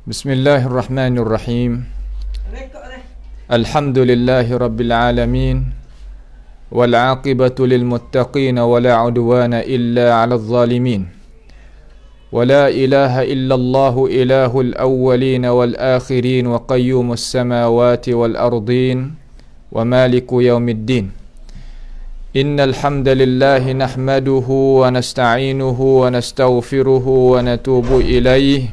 Bismillahirrahmanirrahim. Alhamdulillahi rabbil alamin. Wal aqibatu lil muttaqin wa la udwana illa 'alal zalimin. Wa la ilaha illallah ilahul awwalin wal akhirin wa qayyumus samawati wal ardin wa maliku yaumiddin. Innal hamdalillah nahmaduhu wa nasta'inuhu wa nastaghfiruhu wa natubu ilayhi.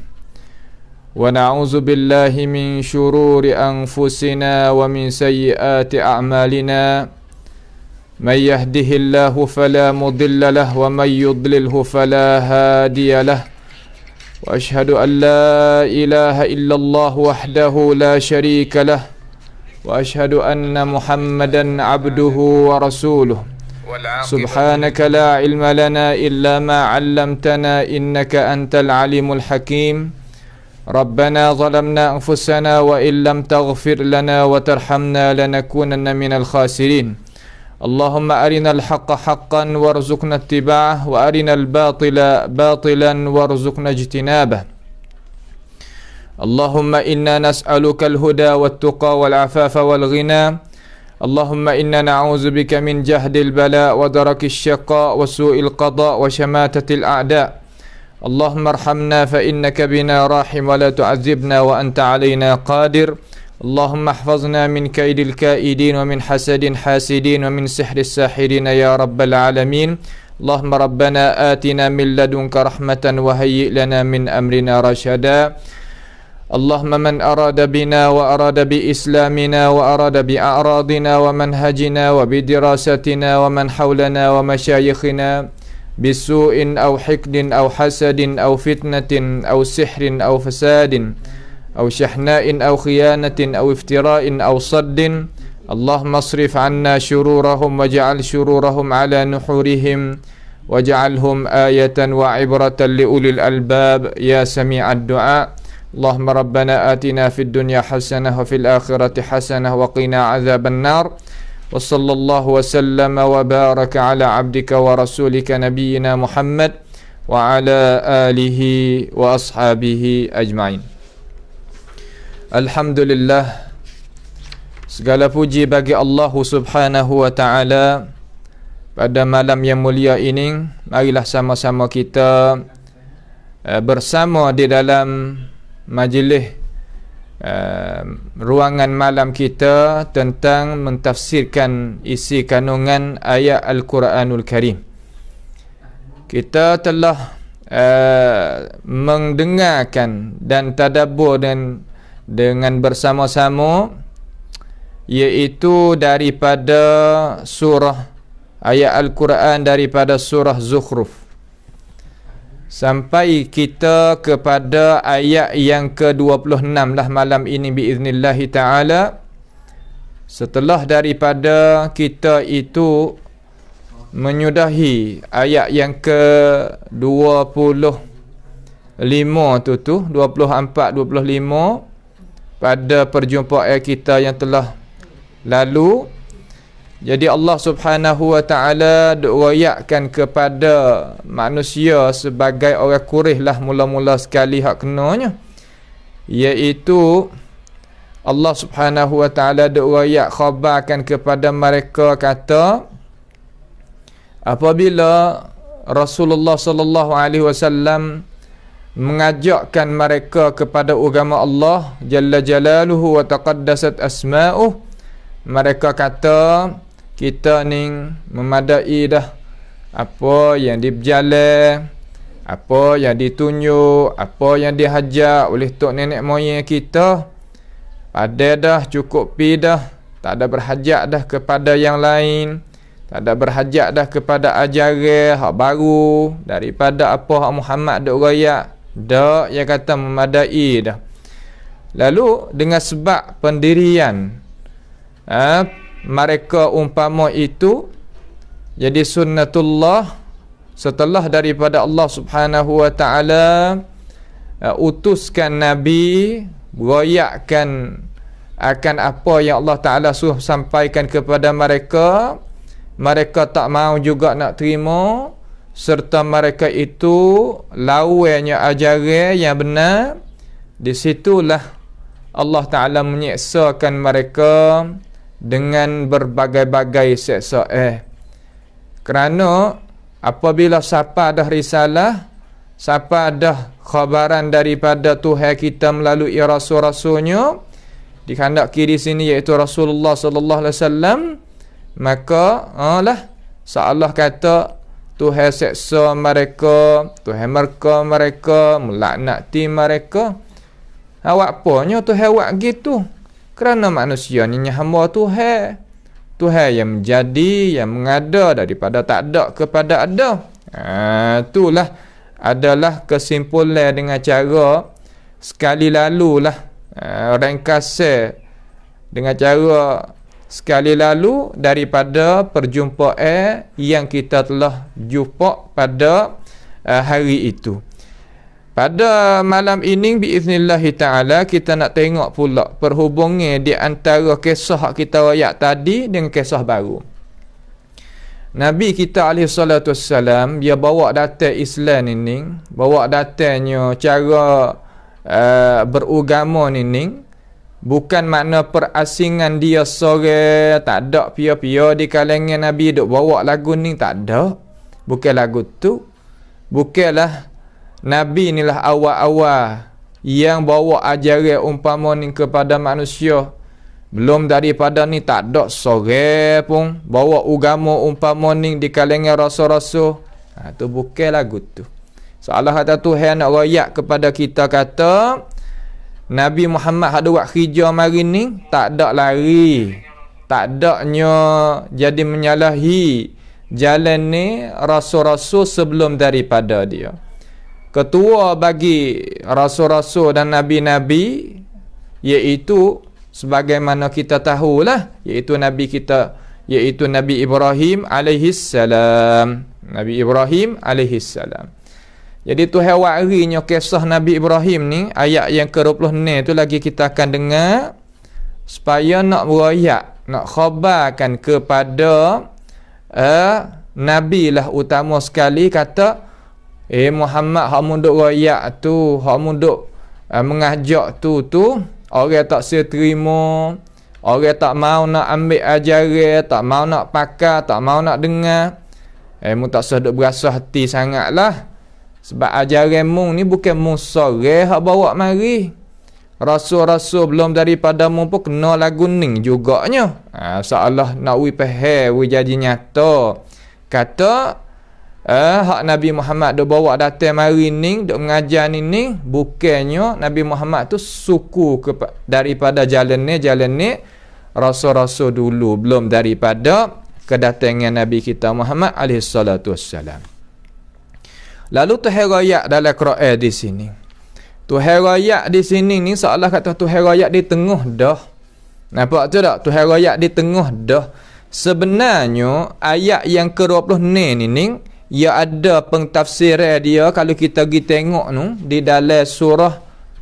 ونعوذ بالله من شرور أنفسنا ومن سيئات أعمالنا من يهده الله فلا مضل له ومن يضلله فلا هادي له وأشهد أن لا إله إلا الله وحده لا شريك له وأشهد أن محمدا عبده ورسوله سبحانك لا علم لنا إلا ما علمتنا إنك أنت العليم الحكيم ربنا ظلمنا أنفسنا وإن لم تغفر لنا وترحمنا لنكونن من الخاسرين اللهم أرنا الحق حقا وارزقنا اتباعه وأرنا الباطل باطلا وارزقنا اجتنابه اللهم إنا نسألك الهدى والتقى والعفاف والغنى اللهم إنا نعوذ بك من جهد البلاء ودرك الشقاء وسوء القضاء وشماتة الأعداء اللهم ارحمنا فإنك بنا راحم ولا تعذبنا وأنت علينا قادر اللهم احفظنا من كيد الكائدين ومن حسد حاسدين ومن سحر الساحرين يا رب العالمين اللهم ربنا آتنا من لدنك رحمة وهيئ لنا من أمرنا رشدا اللهم من أراد بنا وأراد بإسلامنا وأراد بأعراضنا ومنهجنا وبدراستنا ومن حولنا ومشايخنا بسوء أو حقد أو حسد أو فتنة أو سحر أو فساد أو شحناء أو خيانة أو افتراء أو صد اللهم اصرف عنا شرورهم واجعل شرورهم على نحورهم واجعلهم آية وعبرة لأولي الألباب يا سميع الدعاء اللهم ربنا آتنا في الدنيا حسنة وفي الآخرة حسنة وقنا عذاب النار وصلى الله وسلم وبارك على عبدك ورسولك نبينا محمد وعلى آله وأصحابه أجمعين. Alhamdulillah, segala puji bagi Allah Subhanahu wa taala. Pada malam yang mulia ini, marilah sama-sama kita bersama di dalam majlis ruangan malam kita tentang mentafsirkan isi kandungan ayat Al-Quranul Karim. Kita telah mendengarkan dan tadabbur dengan bersama-sama, iaitu daripada surah ayat Al-Quran daripada surah Zukhruf sampai kita kepada ayat yang ke-26 lah malam ini biiznillahi ta'ala. Setelah daripada kita itu menyudahi ayat yang ke-25 tu 24-25 pada perjumpaan kita yang telah lalu. Jadi Allah Subhanahu wa taala doakan kepada manusia sebagai orang kurih lah mula-mula sekali hak kenanya, iaitu Allah Subhanahu wa taala doakan khabarkan kepada mereka kata apabila Rasulullah sallallahu alaihi wasallam mengajakkan mereka kepada agama Allah jalla jalaluhu wa taqaddasat asma'uh, mereka kata kita ni memadai dah apa yang diberjalan, apa yang ditunjuk, apa yang dihajar oleh tok nenek moyang kita, ada dah, cukup pi dah, tak ada berhajat dah kepada yang lain, tak ada berhajat dah kepada ajaran hak baru daripada apa hak Muhammad dok royak dak, yang kata memadai dah. Lalu dengan sebab pendirian mereka umpama itu, jadi sunnatullah setelah daripada Allah Subhanahu wa taala utuskan nabi, royakkan akan apa yang Allah Taala suruh sampaikan kepada mereka, mereka tak mau juga nak terima, serta mereka itu lawainya ajaran yang benar, di situlah Allah Ta'ala menyeksakan mereka dengan berbagai-bagai seksa. Kerana apabila siapa ada risalah, siapa ada khabaran daripada Tuhan kita melalui rasul-rasulnya, dikandaki di sini iaitu Rasulullah sallallahu alaihi wasallam, maka seolah kata Tuhan seksa mereka, Tuhan murka mereka, melaknati mereka. Awak apanya Tuhan buat gitu? Kerana manusia ni hamba Tuhan. Tuhan yang menjadi, yang mengada daripada tak ada kepada ada. Itulah adalah kesimpulan dengan cara sekali lalu lah, ringkasan dengan cara sekali lalu daripada perjumpaan yang kita telah jumpa pada hari itu. Pada malam ini biiznillah ta'ala kita nak tengok pula perhubungan di antara kisah kita ayat tadi dengan kisah baru. Nabi kita alaihissalam dia bawa datang Islam ini, bawa datangnya cara beragama ini, bukan makna perasingan dia sore, tak ada pia-pia di kalangan Nabi duk bawa lagu ni, tak ada. Bukan lagu tu. Bukanlah Nabi inilah awal-awal yang bawa ajaran umpama ni kepada manusia. Belum daripada ni tak ada sore pun bawa agama umpama ni di kalangan rasul-rasul. Tu bukan lagu tu. Seolah kata Tuhan nak royak kepada kita, kata Nabi Muhammad ada buat kerja mari ni, tak ada lari, tak adanya jadi menyalahi jalan ni rasul-rasul sebelum daripada dia. Ketua bagi rasul-rasul dan nabi-nabi iaitu sebagaimana kita tahulah, iaitu nabi kita, iaitu Nabi Ibrahim alaihissalam. Nabi Ibrahim alaihissalam. Jadi Tuhan warinya kisah Nabi Ibrahim ni, ayat yang ke-26 tu lagi kita akan dengar, supaya nak berayak, nak khabarkan kepada Nabi lah utama sekali, kata Muhammad, hak munduk rayak tu, hak munduk mengajak tu orang tak seterima, orang tak mau nak ambil ajaran, tak mau nak pakar, tak mau nak dengar. Mu tak usah duk berasa hati sangatlah. Sebab ajaran mu ni bukan mu sore hak bawa mari. Rasul-rasul belum daripada mu pun kena lagu ni juganya. Seolah nak faham, jadi nyata. Kata hak Nabi Muhammad duk bawa datang mari ni, duk mengajar ni, bukannya Nabi Muhammad tu suku daripada jalan ni rasul-rasul dulu belum daripada kedatangan Nabi kita Muhammad alaihi salatu wassalam. Lalu Tuhan royak dalam Quran di sini. Tuhan royak di sini ni seolah kata Tuhan royak di tengah dah. Nampak tu tak? Tuhan royak di tengah dah. Sebenarnya ayat yang ke-26 ni ia ada pentafsiran dia kalau kita pergi tengok di dalam surah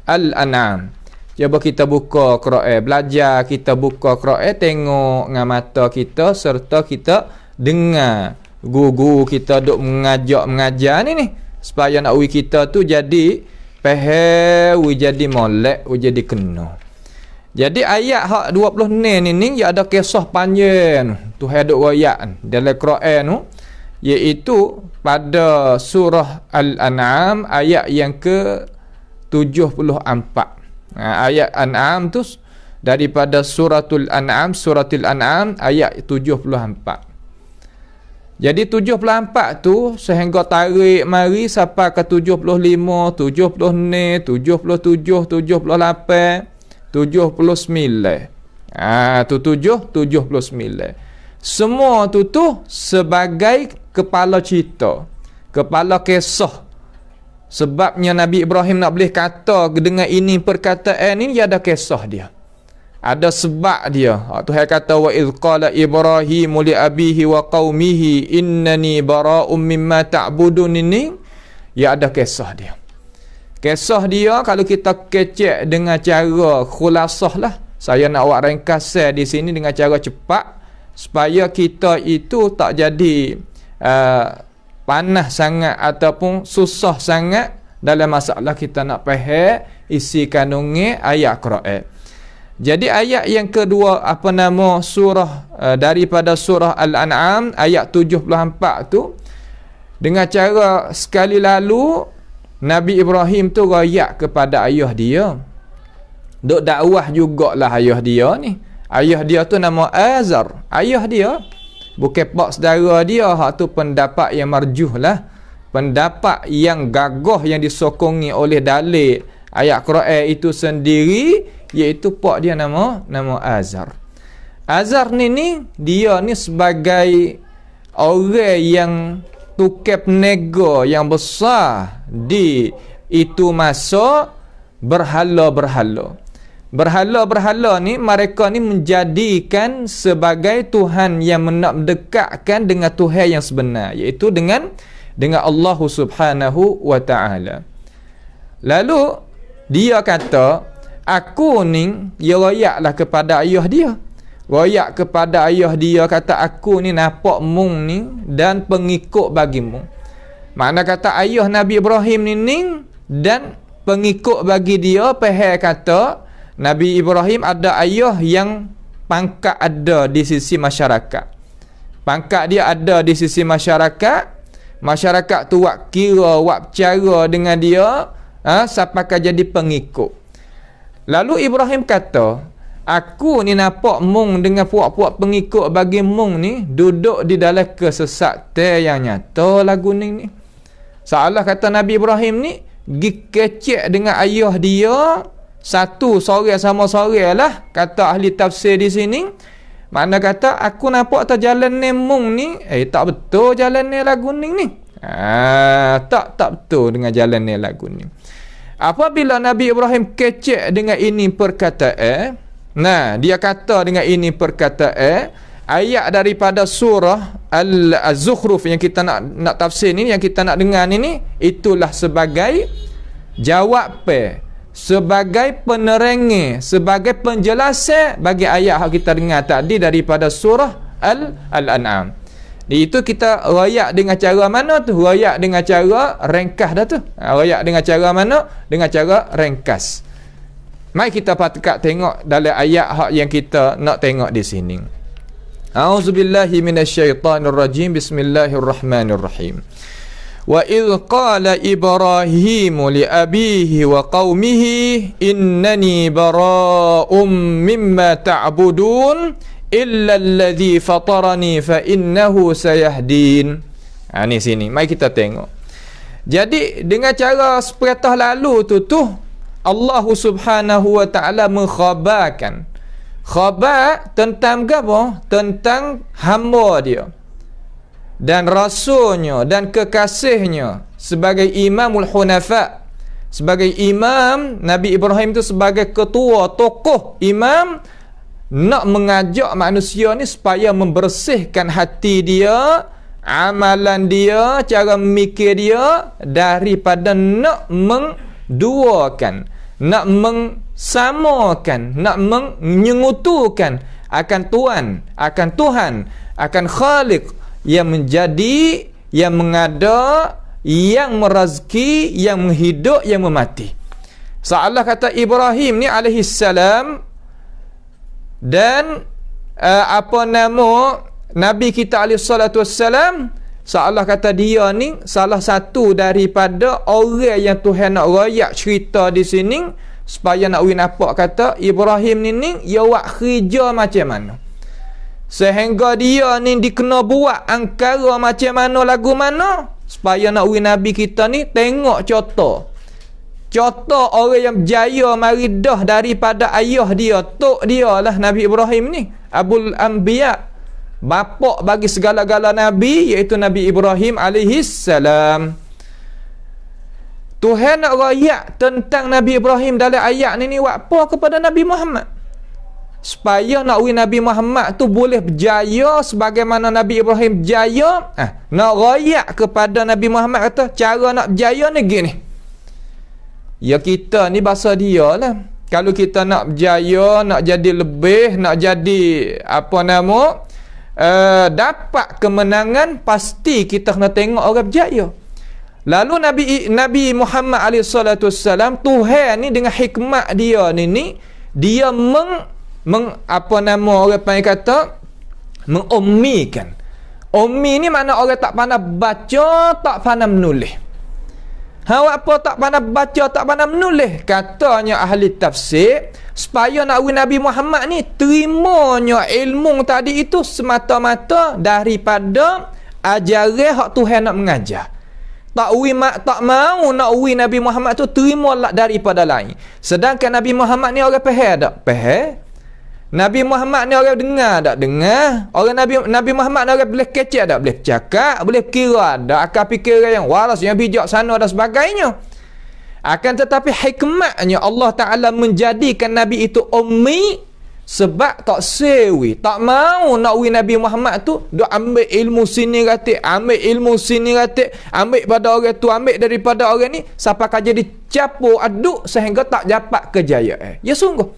Al-An'am. Cuba kita buka Quran, belajar kita buka Quran, tengok dengan mata kita serta kita dengar guru kita duk mengajar ni supaya nak kita tu jadi faham, jadi molek, jadi kena. Jadi ayat hak 26 ni ia ada kisah panjang Tuhan duk royak dalam Quran tu, iaitu pada surah Al-An'am ayat yang ke-74. Ayat An'am tu daripada suratul An'am, ayat 74. Jadi 74 tu sehingga tarik mari sampai ke 75, 76, 77, 78, 79. Tu 79. Semua tu sebagai kepala cerita, kepala kisah. Sebabnya Nabi Ibrahim nak boleh kata dengan ini perkataan ini, ada kisah dia, ada sebab dia. Tuhan kata wa idh qala Ibrahim li abihi wa qaumihi innani bara'um mimma ta'budun, ini ya ada kisah dia. Kisah dia kalau kita kecek dengan cara khulasah lah, saya nak buat ringkasan di sini dengan cara cepat supaya kita itu tak jadi panas sangat ataupun susah sangat dalam masalah kita nak faham isi kandungnya ayat Quran. Jadi ayat yang kedua surah daripada surah Al-An'am ayat 74 tu, dengan cara sekali lalu Nabi Ibrahim tu royak kepada ayah dia. Duk dakwah jugalah ayah dia ni. Ayah dia tu nama Azar. Ayah dia bukan pak saudara dia. Hak tu pendapat yang marjuh lah. Pendapat yang gagah yang disokongi oleh dalil ayat Quran itu sendiri, iaitu pak dia nama Azar. Azar ni dia ni sebagai orang yang tukep nego yang besar di itu masa berhala-berhala. Berhala-berhala ni mereka ni menjadikan sebagai Tuhan yang mendekatkan dengan Tuhan yang sebenar, iaitu dengan Allah Subhanahu wa taala. Lalu dia kata, aku ni dia royaklah kepada ayah dia. Royak kepada ayah dia, kata aku ni nampak mung ni dan pengikut bagi mung. Makna kata ayah Nabi Ibrahim ni dan pengikut bagi dia, pahal kata Nabi Ibrahim ada ayah yang pangkat ada di sisi masyarakat. Pangkat dia ada di sisi masyarakat. Masyarakat tu wak kira, wak bercara dengan dia sampai jadi pengikut. Lalu Ibrahim kata, aku ni nampak mung dengan puak-puak pengikut bagi mung ni duduk di dalam kesesatan yang nyata lagu ni. Seolah kata Nabi Ibrahim ni gi kecek dengan ayah dia satu sore sama sore lah, kata ahli tafsir di sini. Makna kata aku nampak tak jalan ni mung ni, tak betul jalan ni lagu ni. Tak betul dengan jalan ni lagu ni. Apabila Nabi Ibrahim kecek dengan ini perkataan, dia kata dengan ini perkataan, ayat daripada surah Al-Zukhruf yang kita nak tafsir ni, yang kita nak dengar ni, itulah sebagai jawab sebagai penerangan, sebagai penjelasan bagi ayat yang kita dengar tadi daripada surah Al-An'am. Itu kita royak dengan cara mana tu? Royak dengan cara ringkas dah tu. Royak dengan cara mana? Dengan cara ringkas. Mari kita patut tengok dalam ayat hak yang kita nak tengok di sini. A'udzubillahi minasyaitonirrajim. Bismillahirrahmanirrahim. Wa idh qala Ibrahimu li abihi wa qaumihi innani bara'um mimma ta'budun illa alladhi fatarani fa innahu sayahdin. Ni sini. Mari kita tengok. Jadi dengan cara sepatah lalu tu Allah Subhanahu wa taala mengkhabarkan khabar tentang apa? Tentang hamba dia dan rasulnya dan kekasihnya sebagai imamul hunafa, sebagai imam. Nabi Ibrahim itu sebagai ketua tokoh imam, nak mengajak manusia ni supaya membersihkan hati dia, amalan dia, cara memikir dia daripada nak menduakan, nak mengsamakan, nak menyengutukan akan Tuhan, akan Khaliq yang menjadi, yang mengada, yang merazki, yang menghidup, yang memati. Seolah kata Ibrahim ni alaihi salam dan Nabi kita alaihi salatu wassalam, seolah kata dia ni salah satu daripada orang yang Tuhan nak royak cerita di sini supaya nak nampak kata Ibrahim ni dia buat kerja macam mana, sehingga dia ni dikena buat angkara macam mana lagu mana, supaya nak Nabi kita ni tengok contoh orang yang berjaya mari dah daripada ayah dia, tok dia lah Nabi Ibrahim ni, Abul Anbiya, bapak bagi segala-gala Nabi, iaitu Nabi Ibrahim alaihi salam. Tuhan nak royak tentang Nabi Ibrahim dalam ayat ni buat apa kepada Nabi Muhammad, supaya nak Nabi Muhammad tu boleh berjaya sebagaimana Nabi Ibrahim berjaya. Nak royak kepada Nabi Muhammad, kata cara nak berjaya ni gini. Ya kita ni bahasa dia lah. Kalau kita nak berjaya, nak jadi lebih, nak jadi dapat kemenangan, pasti kita kena tengok orang berjaya. Lalu Nabi Muhammad SAW, Tuhan ni dengan hikmat dia ni dia apa nama orang panggil kata, mengummikan. Ummi ni makna orang tak pandai baca, tak pandai menulis. Apa tak pandai baca, tak pandai menulis? Katanya ahli tafsir, supaya nak Nabi Muhammad ni terimanya ilmu tadi itu semata-mata daripada ajaran hak Tuhan nak mengajar. Tak mau nak Nabi Muhammad tu terima daripada lain. Sedangkan Nabi Muhammad ni orang faham tak? Faham. Nabi Muhammad ni orang dengar tak? Dengar. Orang Nabi Muhammad ni orang boleh kecek tak? Boleh cakap, boleh kira tak? Akal fikiran yang waras, yang bijak sana dan sebagainya. Akan tetapi hikmatnya Allah Ta'ala menjadikan Nabi itu ummi sebab tak sewi, tak mau nak Nabi Muhammad tu duk ambil ilmu sini ratik, ambil ilmu sini ratik, ambil pada orang tu, ambil daripada orang ni, sampai kaja dicampur aduk sehingga tak dapat kejayaan. Ya sungguh.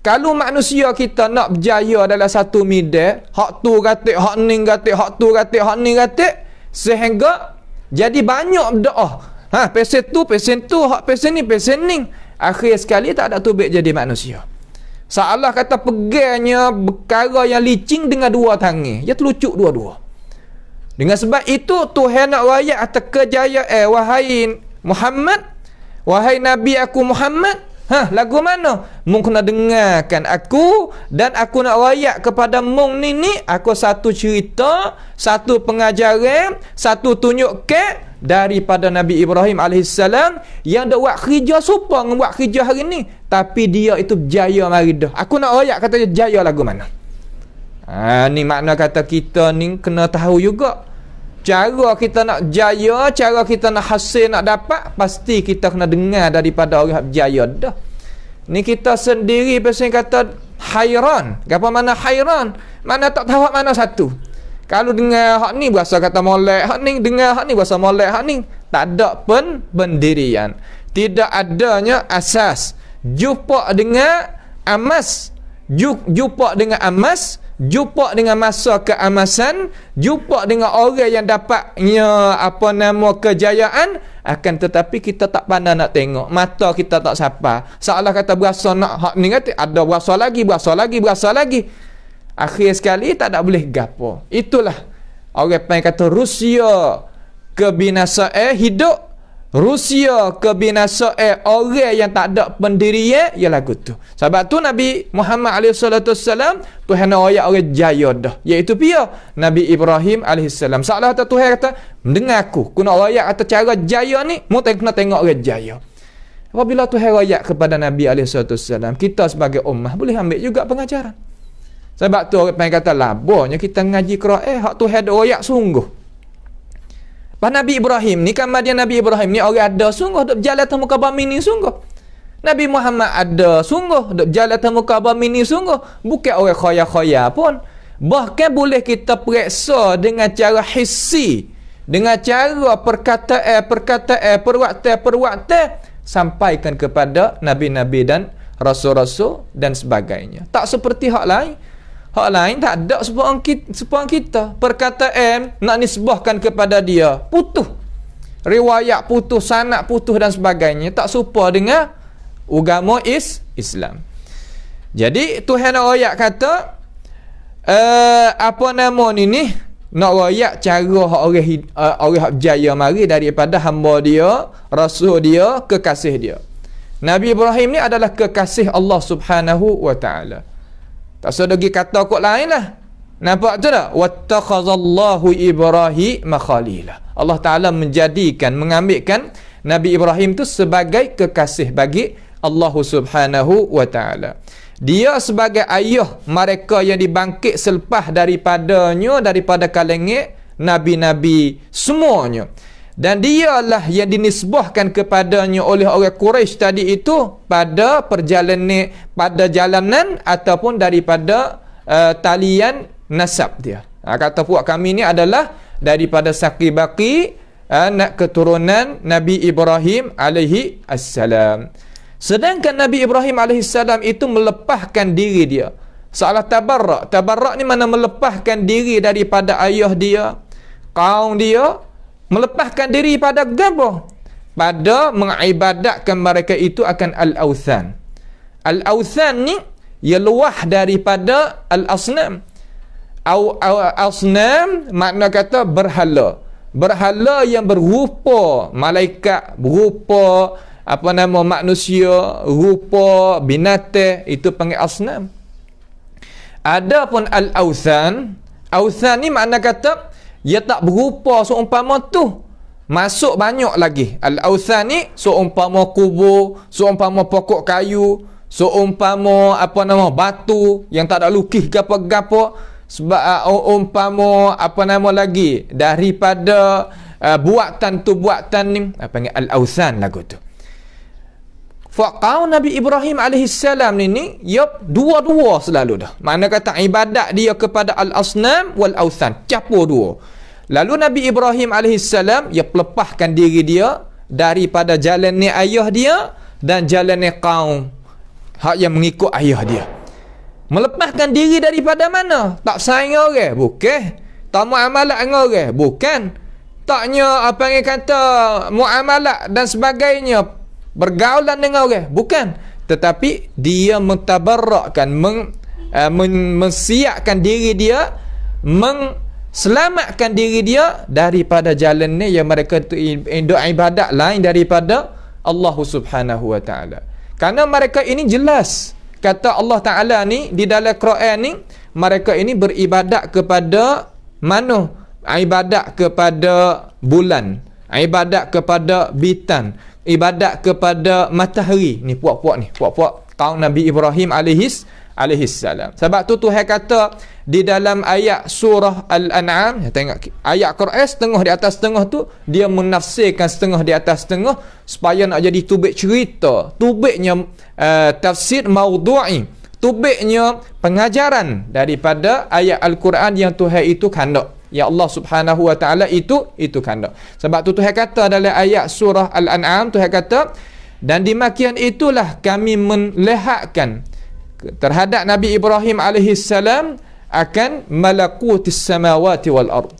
Kalau manusia kita nak berjaya dalam satu medan, hak tu ratik, hak ni ratik, hak tu ratik, hak ni ratik, sehingga jadi banyak berdoa. Pesen tu, hak pesen ni. Akhir sekali tak ada tubik jadi manusia. Seolah kata pegangnya perkara yang licin dengan dua tangan. Dia terlucuk dua-dua. Dengan sebab itu Tuhan nak rakyat atas kejayaan, wahai Muhammad, wahai Nabi aku Muhammad, lagu mana? Mung kena dengarkan aku, dan aku nak rakyat kepada mung ni aku satu cerita, satu pengajaran, satu tunjukkan daripada Nabi Ibrahim AS yang dah buat kerja serupa dengan buat kerja hari ni, tapi dia itu berjaya mari dah. Aku nak rakyat kata dia jaya lagu mana. Ni makna kata kita ni kena tahu juga cara kita nak jaya, cara kita nak hasil nak dapat, pasti kita kena dengar daripada orang berjaya dah. Ni kita sendiri biasanya kata hairan. Apa mana hairan? Mana tak tahu mana satu. Kalau dengar hak ni berasa kata molek, hak ni dengar hak ni berasa molek, hak ni tak ada pendirian. Tidak adanya asas. Jumpa dengan amas, jumpa dengan amas, jumpa dengan masa keamasan, jumpa dengan orang yang dapatnya apa nama kejayaan, akan tetapi kita tak pandai nak tengok, mata kita tak sapa. Seolah kata berasa nak hak ni kata ada berasa lagi. Akhir sekali tak ada boleh gapo. Itulah orang panggil kata Rusia kebinasaan hidup, Rusia kebinasaan orang yang tak ada pendirian, ya lagu tu. Sebab tu Nabi Muhammad SAW Tuhan ayat orang jaya dah, iaitu pia Nabi Ibrahim AS. Seolah kata Tuhan kata mendengar aku nak ayat kata cara jaya ni, mu kena tengok orang jaya. Apabila Tuhan ayat kepada Nabi SAW, kita sebagai ummah boleh ambil juga pengajaran. Sebab tu orang kata labanya kita ngaji Quran hak Tuhan ada ayat sungguh. Pak Nabi Ibrahim ni kan dia Nabi Ibrahim ni orang ada sungguh duk berjalan atas muka bumi ni sungguh. Nabi Muhammad ada sungguh duk berjalan atas muka bumi ni sungguh. Bukan orang khaya-khaya pun. Bahkan boleh kita periksa dengan cara hissi, dengan cara perkataan, perbuatan sampaikan kepada nabi-nabi dan rasul-rasul dan sebagainya. Tak seperti hak lain. Hak lain tak ada sepuang kita. Perkataan nak nisbahkan kepada dia putus. Riwayat putus, sanad putus dan sebagainya. Tak serupa dengan agama Islam. Jadi Tuhan nak ayat kata apa nama ni nak ayat cara hak orang hak berjaya mari daripada hamba dia, rasul dia, kekasih dia. Nabi Ibrahim ni adalah kekasih Allah Subhanahu wa taala. Tak sedegi kata kok lain lah. Nampak tu tak? Wattakhazallahu Ibrahim khalila. Allah Ta'ala mengambilkan Nabi Ibrahim tu sebagai kekasih bagi Allah Subhanahu wa Ta'ala. Dia sebagai ayah mereka yang dibangkit selepas daripada kalangan Nabi-Nabi semuanya. Dan dialah yang dinisbahkan kepadanya oleh orang Quraisy tadi itu pada jalanan ataupun daripada talian nasab dia. Kata puak kami ni adalah daripada Saqi Baqi, anak keturunan Nabi Ibrahim alaihi assalam. Sedangkan Nabi Ibrahim alaihi salam itu melepaskan diri dia Soalan tabarrak. Tabarrak ni mana melepaskan diri daripada ayah dia, kaum dia, melepaskan diri pada apa? Pada mengibadatkan mereka itu akan al-awthan. Al-awthan ni ia luah daripada al-asnam. Asnam makna kata berhala. Berhala yang berupa malaikat, berupa manusia, rupa binatang, itu panggil asnam. Adapun al-awthan, awthan ni makna kata ia tak berupa seumpama tu. Masuk banyak lagi. Al-awthan ni seumpama kubur, seumpama pokok kayu, seumpama batu yang tak ada lukis gapo-gapo, sebab umpama lagi daripada buatan ni panggil al-awthan lagu tu. Faqau Nabi Ibrahim alaihissalam ni dua-dua selalu dah. Mana kata ibadat dia kepada al-asnam wal awthan, campur dua. Lalu Nabi Ibrahim alaihissalam lepaskan diri dia daripada jalan ni ayah dia dan jalan ni kaum hak yang mengikut ayah dia. Melepaskan diri daripada mana? Tak sayang orang, bukan. Tak muamalat dengan orang, bukan. Taknya muamalat dan sebagainya, bergaulan dengan orang, bukan. Tetapi dia mentabarrakkan, mensiapkan diri dia, selamatkan diri dia daripada jalan ni yang mereka tu ibadat lain daripada Allah Subhanahu wa taala. Karena mereka ini jelas kata Allah Taala ni di dalam Quran ni, mereka ini beribadat kepada mana? Ibadat kepada bulan, ibadat kepada bintang, ibadat kepada matahari. Ni puak-puak kaum Nabi Ibrahim alaihissalam. Sebab tu Tuhan kata di dalam ayat surah Al-An'am, tengok ayat Quran setengah di atas setengah tu dia menafsirkan setengah di atas setengah supaya nak jadi tubik cerita, tubiknya tafsir maudhu'i, tubiknya pengajaran daripada ayat Al-Quran yang Tuhan itu kandak, ya Allah Subhanahu wa taala itu kandak. Sebab tu Tuhan kata dalam ayat surah Al-An'am, Tuhan kata, dan demikian itulah kami melihatkan terhadap Nabi Ibrahim alaihissalam akan malakutis samawati wal ard.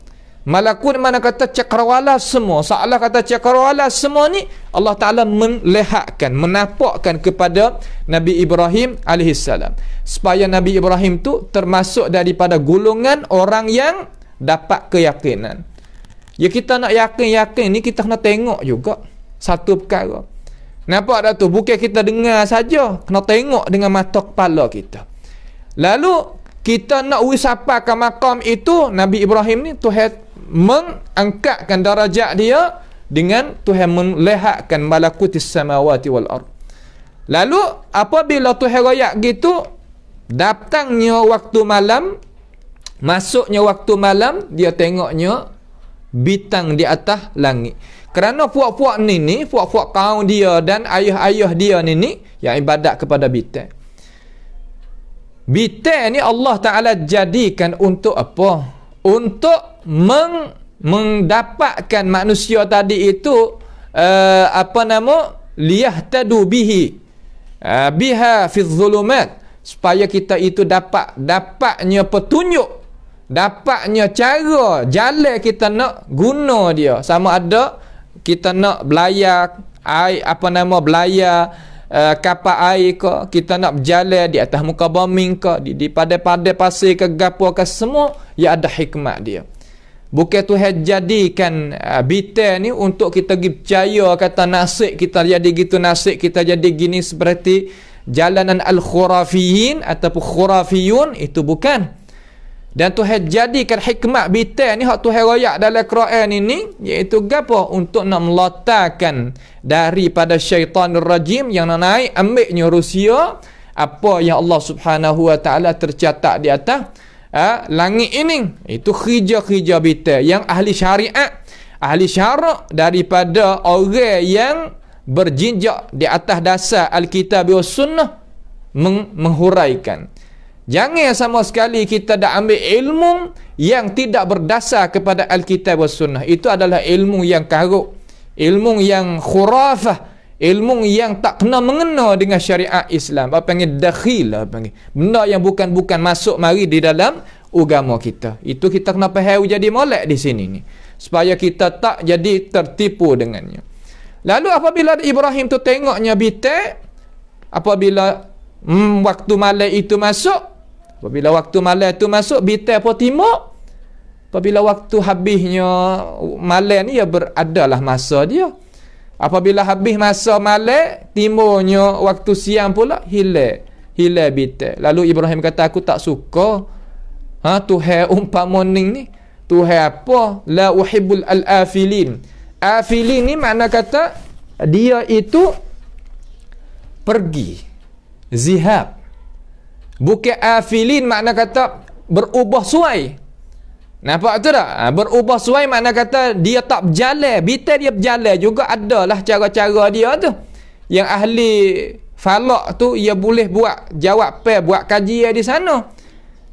Malakut mana kata cakrawala semua. Seolah kata cakrawala semua ni Allah Ta'ala melihatkan, menampakkan kepada Nabi Ibrahim alaihissalam, supaya Nabi Ibrahim tu termasuk daripada golongan orang yang dapat keyakinan. Ya, kita nak yakin ni kita kena tengok juga satu perkara. Nampak tak tu? Bukan kita dengar saja, kena tengok dengan mata kepala kita. Lalu kita nak wisapakan makam itu, Nabi Ibrahim ni Tuhan mengangkatkan darajat dia dengan Tuhan melihatkan malakutis samawati wal ard. Lalu apabila Tuhan royak gitu, datangnya waktu malam, masuknya waktu malam, dia tengoknya bintang di atas langit. Kerana puak-puak ni puak-puak kaum dia dan ayah-ayah dia ni yang ibadat kepada bintang. Bintang ni Allah Ta'ala jadikan untuk apa? Untuk mendapatkan manusia tadi itu liyahtadu bihi biha fi dhulumat, supaya kita itu dapatnya petunjuk, dapatnya cara jalan kita nak guna dia. Sama ada kita nak belayar belayar kapal air ke, kita nak berjalan di atas muka bumi ke, di padai-padai pasir ke, gapo ke, semua ya ada hikmat dia. Bukan Tuhan jadikan bintang ni untuk kita percaya kata nasib kita jadi gitu, nasib kita jadi gini, seperti jalanan al-khurafiyin ataupun khurafiyun, itu bukan. Dan Tuhan jadikan hikmat bintang ni hak Tuhan royak dalam Quran ini, iaitu gapo? Untuk nak melontarkan daripada syaitanir rajim yang nak naik ambilnya Rusia apa yang Allah Subhanahu wa taala tercatat di atas langit ini. Itu kerja-kerja bintang yang ahli syariat, ahli syarak daripada orang yang berjinjak di atas dasar Alkitab dan Sunnah menghuraikan. Jangan sama sekali kita dah ambil ilmu yang tidak berdasar kepada Alkitab dan Sunnah. Itu adalah ilmu yang karuk, ilmu yang khurafah, ilmu yang tak kena mengena dengan syariat Islam, apa panggil dakhil, apa panggil benda yang bukan masuk mari di dalam agama kita. Itu kita kena faham jadi molek di sini ni, supaya kita tak jadi tertipu dengannya. Lalu apabila Ibrahim tu tengoknya bitek, apabila waktu malam itu masuk, bitek apa timur, apabila waktu habisnya malam ni ya beradalah masa dia. Apabila habis masa malam, timurnya waktu siang pula hilang bitek. Lalu Ibrahim kata, aku tak suka Tuhan umpama ni. Tuhan apa? La uhibbul al-afilin. Afilin ni makna kata dia itu pergi, zihab. Bukan afilin makna kata berubah suai. Nampak tu tak? Berubah suai makna kata dia tak berjalan. Bitai dia berjalan juga, adalah cara-cara dia tu. Yang ahli falak tu, ia boleh buat jawab buat kajian di sana.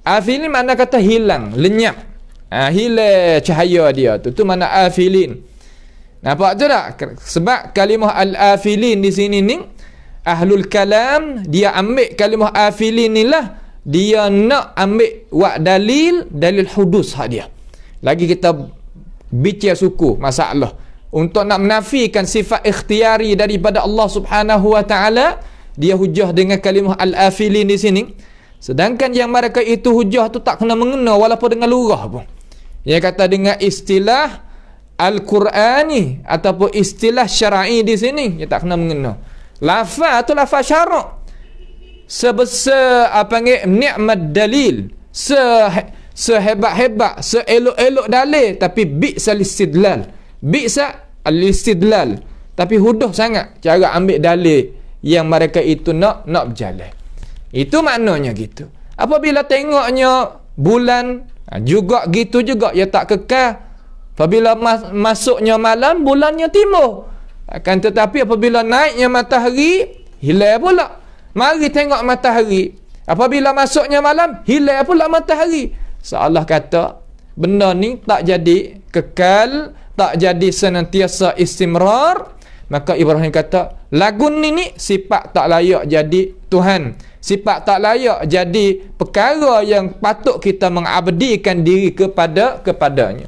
Afilin makna kata hilang, lenyap. Hilang cahaya dia tu. Tu makna afilin. Nampak tu tak? Sebab kalimah al-afilin di sini ni, ahlul kalam, dia ambil kalimah afilin ni lah, dia nak ambil dalil hudus hak dia. Lagi kita bicara suku masalah untuk nak menafikan sifat ikhtiari daripada Allah Subhanahu wa taala, dia hujah dengan kalimah al-afilin di sini. Sedangkan yang mereka itu hujah tu tak kena mengena walaupun dengan lurah pun. Dia kata dengan istilah al-Qurani ataupun istilah syar'i di sini, dia tak kena mengena. Lafaz tu lafaz syarak. Sebesar nikmat dalil, sehebat-hebat, seelok-elok dalil, tapi bi'sal istidlal, tapi huduh sangat cara ambil dalil yang mereka itu nak berjalan. Itu maknanya gitu. Apabila tengoknya bulan juga gitu juga, ia tak kekal. Apabila masuknya malam, bulannya timur. Akan tetapi apabila naiknya matahari, hilang pula. Mari tengok matahari. Apabila masuknya malam, hilang pula matahari. Seolah kata benda ni tak jadi kekal, tak jadi senantiasa istimrar. Maka Ibrahim kata, lagun ni sifat tak layak jadi Tuhan. Sifat tak layak jadi perkara yang patut kita mengabdikan diri kepadanya.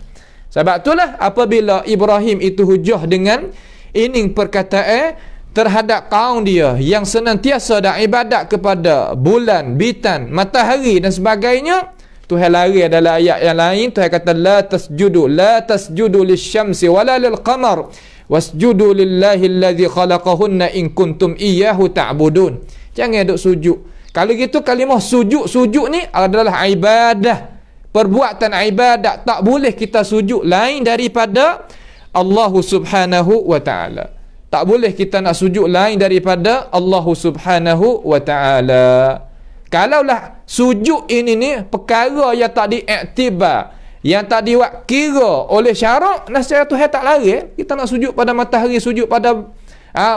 Sebab itulah apabila Ibrahim itu hujah dengan ini perkataan terhadap kaum dia yang senantiasa dah ibadat kepada bulan, bintang, matahari dan sebagainya, Tuhan lari adalah ayat yang lain. Tuhan kata la tasjudu lisyamsi wala lilqamar wasjudu lillahi alladhi khalaqahunna in kuntum iyyahu ta'budun. Jangan duk sujud. Kalau gitu kalimah sujud ni adalah ibadah, perbuatan ibadat. Tak boleh kita sujud lain daripada Allah Subhanahu wa ta'ala. Tak boleh kita nak sujud lain daripada Allah Subhanahu wa ta'ala. Kalaulah sujud ini ni perkara yang tak diiktibar, yang tak diwakira oleh syarak, nasib Tuhan tak lari. Kita nak sujud pada matahari, sujud pada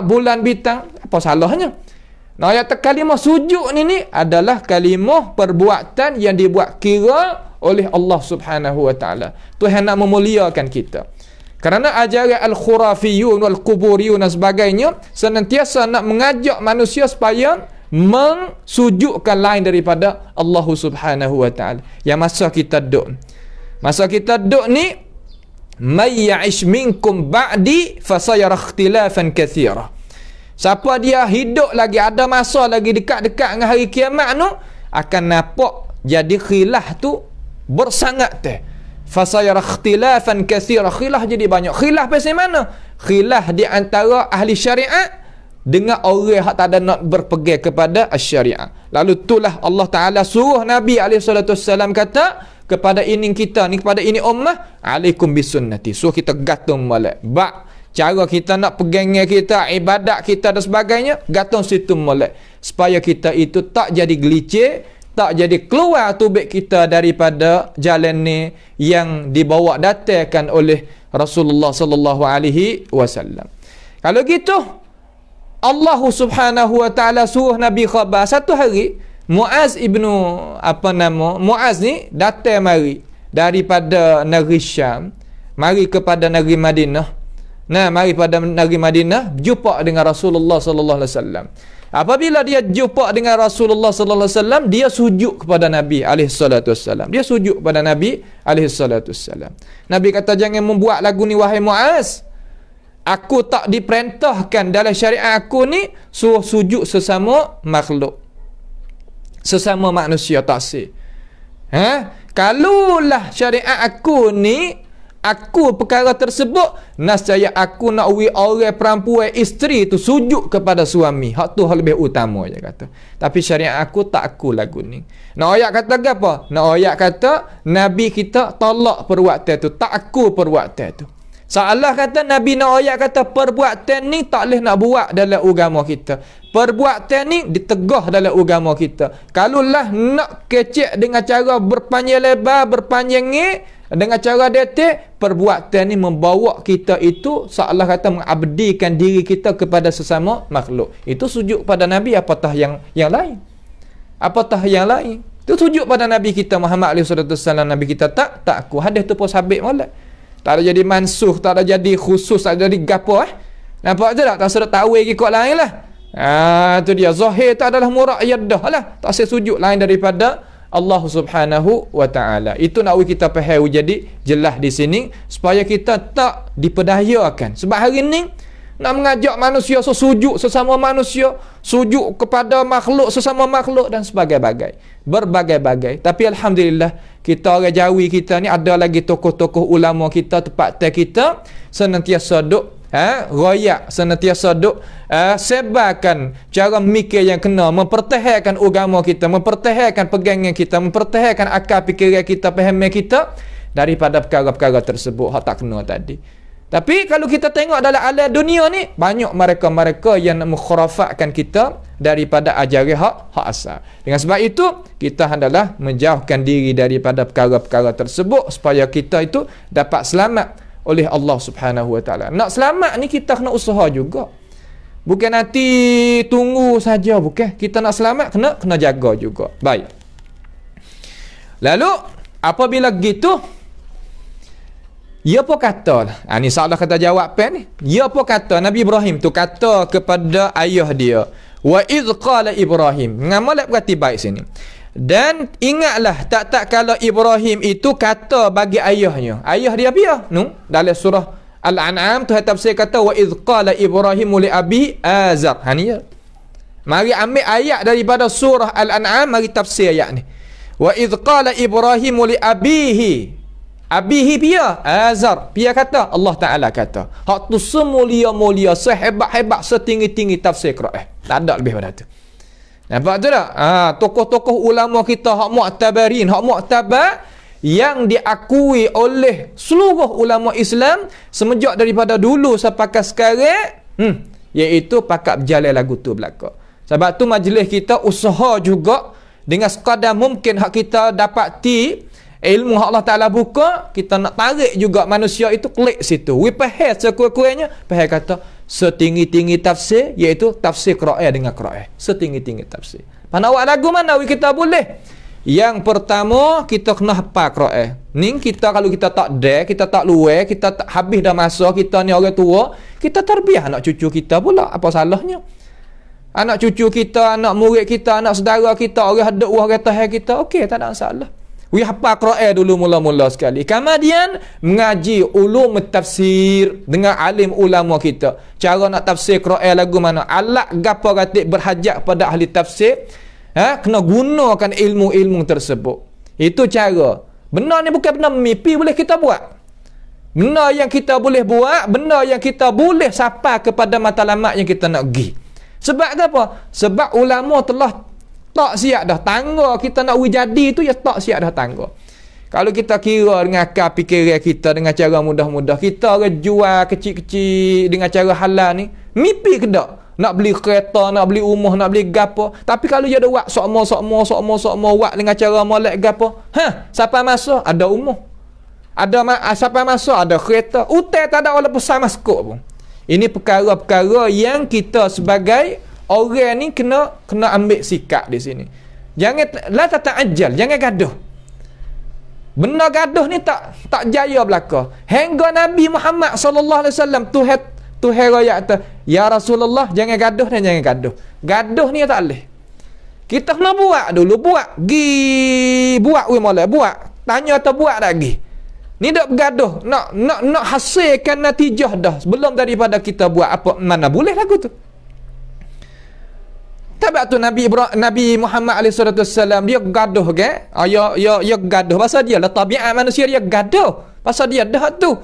bulan bintang, apa salahnya? Nah, ayat kalimah sujud ni adalah kalimah perbuatan yang dibuat kira oleh Allah Subhanahu wa ta'ala. Tuhan nak memuliakan kita. Kerana ajaran al-khurafiyun wal-quburiyun dan sebagainya senantiasa nak mengajak manusia supaya mensujudkan lain daripada Allah Subhanahu wa ta'ala. Yang masa kita duduk ni, may ya'ish minkum ba'di fasayara ikhtilafan katsira. Siapa dia hidup lagi, ada masa lagi dekat-dekat dengan hari kiamat tu, akan nampak jadi khilaf tu bersangat teh. Fasayara ikhtilafan katsira. Khilaf jadi banyak. Khilaf pasal mana? Khilaf di antara ahli syariat dengan orang yang tak ada nak berpegang kepada syariat. Lalu itulah Allah Ta'ala suruh Nabi SAW kata kepada ini kita ni, kepada ini ummah, alaikum bisunnati. Suruh kita gantung molek. Cara kita nak pegangnya kita, ibadat kita dan sebagainya, gantung situ molek. Supaya kita itu tak jadi gelicir, tak jadi keluar tubik kita daripada jalan ni yang dibawa datangkan oleh Rasulullah sallallahu alaihi wasallam. Kalau gitu, Allah Subhanahu wa taala suruh Nabi khabar satu hari Muaz ni datang mari daripada negeri Syam, mari kepada negeri Madinah. Nah, mari pada negeri Madinah jumpa dengan Rasulullah sallallahu alaihi wasallam. Apabila dia jumpa dengan Rasulullah sallallahu alaihi wasallam, dia sujud kepada Nabi alaihi salatu wasallam. Dia sujud kepada Nabi alaihi salatu wasallam. Nabi kata, jangan membuat lagu ni wahai Muaz. Aku tak diperintahkan dalam syariat aku ni suruh sujud sesama makhluk. Sesama manusia tak sih. Kalulah syariat aku ni, aku perkara tersebut, nascaya aku nak orang perempuan isteri tu sujud kepada suami. Hak tu hal lebih utama je kata. Tapi syariat aku tak aku lagu ni. Nak ayat kata apa? Nak ayat kata Nabi kita tolak perbuatan tu, tak aku perbuatan tu. Salah kata Nabi nak ayat kata perbuatan ni tak boleh nak buat dalam agama kita. Perbuatan ni ditegah dalam agama kita. Kalulah nak kecek dengan cara berpanjang lebar, berpanjang ni, dengan cara detik, perbuatan ni membawa kita itu seolah kata mengabdikan diri kita kepada sesama makhluk. Itu sujud pada Nabi, apatah yang lain? Apatah yang lain? Itu sujud pada Nabi kita Muhammad SAW. Nabi kita tak aku. Hadis tu pun sabit molek. Tak ada jadi mansuh, tak ada jadi khusus, tak ada jadi gapo Nampak je tak? Tak sudah tahu ikut lain lah. Tu dia. Zahir tak adalah murah yadah lah. Tak saya sujud lain daripada Allah Subhanahu wa taala. Itu nak kita faham jadi jelas di sini supaya kita tak diperdayakan. Sebab hari ni nak mengajak manusia sujud sesama manusia, sujud kepada makhluk sesama makhluk dan sebagainya. Berbagai-bagai. Tapi alhamdulillah kita orang Jawi kita ni ada lagi tokoh-tokoh ulama kita, tempat kita senantiasa duk royak, senantiasa duk sebarkan cara mikir yang kena, mempertahankan agama kita, mempertahankan pegangan kita, mempertahankan akal fikiran kita, pahaman kita daripada perkara-perkara tersebut hak tak kena tadi. Tapi kalau kita tengok dalam alam dunia ni, banyak mereka-mereka yang nak menkhurafatkan kita daripada ajaran hak asal. Dengan sebab itu, kita hendaklah menjauhkan diri daripada perkara-perkara tersebut supaya kita itu dapat selamat oleh Allah Subhanahu wa taala. Nak selamat ni kita kena usaha juga. Bukan nanti tunggu saja, bukan. Kita nak selamat kena jaga juga. Baik. Lalu apabila gitu, ia pun kata, ni soalan kata jawab pen ni. Ia pun kata, Nabi Ibrahim tu kata kepada ayah dia, wa idh qala Ibrahim. Ngamal berarti baik sini. Dan ingatlah tak kalau Ibrahim itu kata bagi ayahnya. Ayah dia apa? Dalam surah Al-An'am tu tafsir kata wa idh qala Ibrahim li abi Azar. Ni ya. Mari ambil ayat daripada surah Al-An'am, mari tafsir ayat ni. Wa idh qala Ibrahim li abihi. Abihi pia Azar. Pia kata, Allah Ta'ala kata. Hak tu semulia-mulia, sehebat-hebat, setinggi-tinggi tafsir Quran. Tak ada lebih pada tu. Nampak tu tak? Tokoh-tokoh ulama kita hak mu'tabarin, hak mu'tabar yang diakui oleh seluruh ulama Islam semenjak daripada dulu sampai sekarang, iaitu pakak berjalan lagu tu belaka. Sebab tu majlis kita usaha juga dengan sekadar mungkin hak kita dapati ilmu Allah Ta'ala buka, kita nak tarik juga manusia itu klik situ. Faham sekurang-kurangnya, faham kata setinggi-tinggi tafsir, iaitu tafsir Quran dengan Quran. Setinggi-tinggi tafsir. Mana awak lagu mana kita boleh? Yang pertama, kita kena hafal Quran. Ni kita kalau kita tak ada, kita tak luar, kita tak habis dah masa, kita ni orang tua, kita terbiah anak cucu kita pula. Apa salahnya? Anak cucu kita, anak murid kita, anak saudara kita, orang hadap orang tahan kita, okey, tak ada masalah. We hafal Quran dulu mula-mula sekali. Kemudian mengaji ulum tafsir dengan alim ulama kita. Cara nak tafsir Quran lagu mana? Alat gapo gatik berhajat pada ahli tafsir. Kena gunakan ilmu-ilmu tersebut. Itu cara. Benar ni bukan benar mimpi boleh kita buat. Benar yang kita boleh buat, benar yang kita boleh sapa kepada matlamat yang kita nak pergi. Sebab apa? Sebab ulama telah tak siap dah tangga kita nak jadi tu ya tak siap dah tangga. Kalau kita kira dengan akal fikiran kita dengan cara mudah-mudah, kita jual kecil-kecil dengan cara halal ni, mimpi ke tak? Nak beli kereta, nak beli rumah, nak beli gapo. Tapi kalau dia ada wak sokmo wak dengan cara molek gapo, siapa masuk ada rumah. Siapa masuk ada kereta. Utai tak ada orang besar masuk pun. Ini perkara-perkara yang kita sebagai orang ni kena ambil sikap di sini. Jangan la tata'ajjal, jangan gaduh. Benda gaduh ni tak jaya belaka. Hingga Nabi Muhammad sallallahu alaihi wasallam Tuhai royak kata, ya Rasulullah, jangan gaduh dan jangan gaduh. Gaduh ni tak boleh. Kita kena buat dulu, buat. Buat mulai, buat. Tanya atau buat lagi. Ni dak bergaduh, nak hasilkan natijah dah sebelum daripada kita buat apa, mana boleh lagu tu. Sebab tu Nabi Muhammad alaihi salatu wasallam dia gaduh ke? Ya gaduh pasal dia lah tabiat manusia, dia gaduh. Pasal dia dah tu.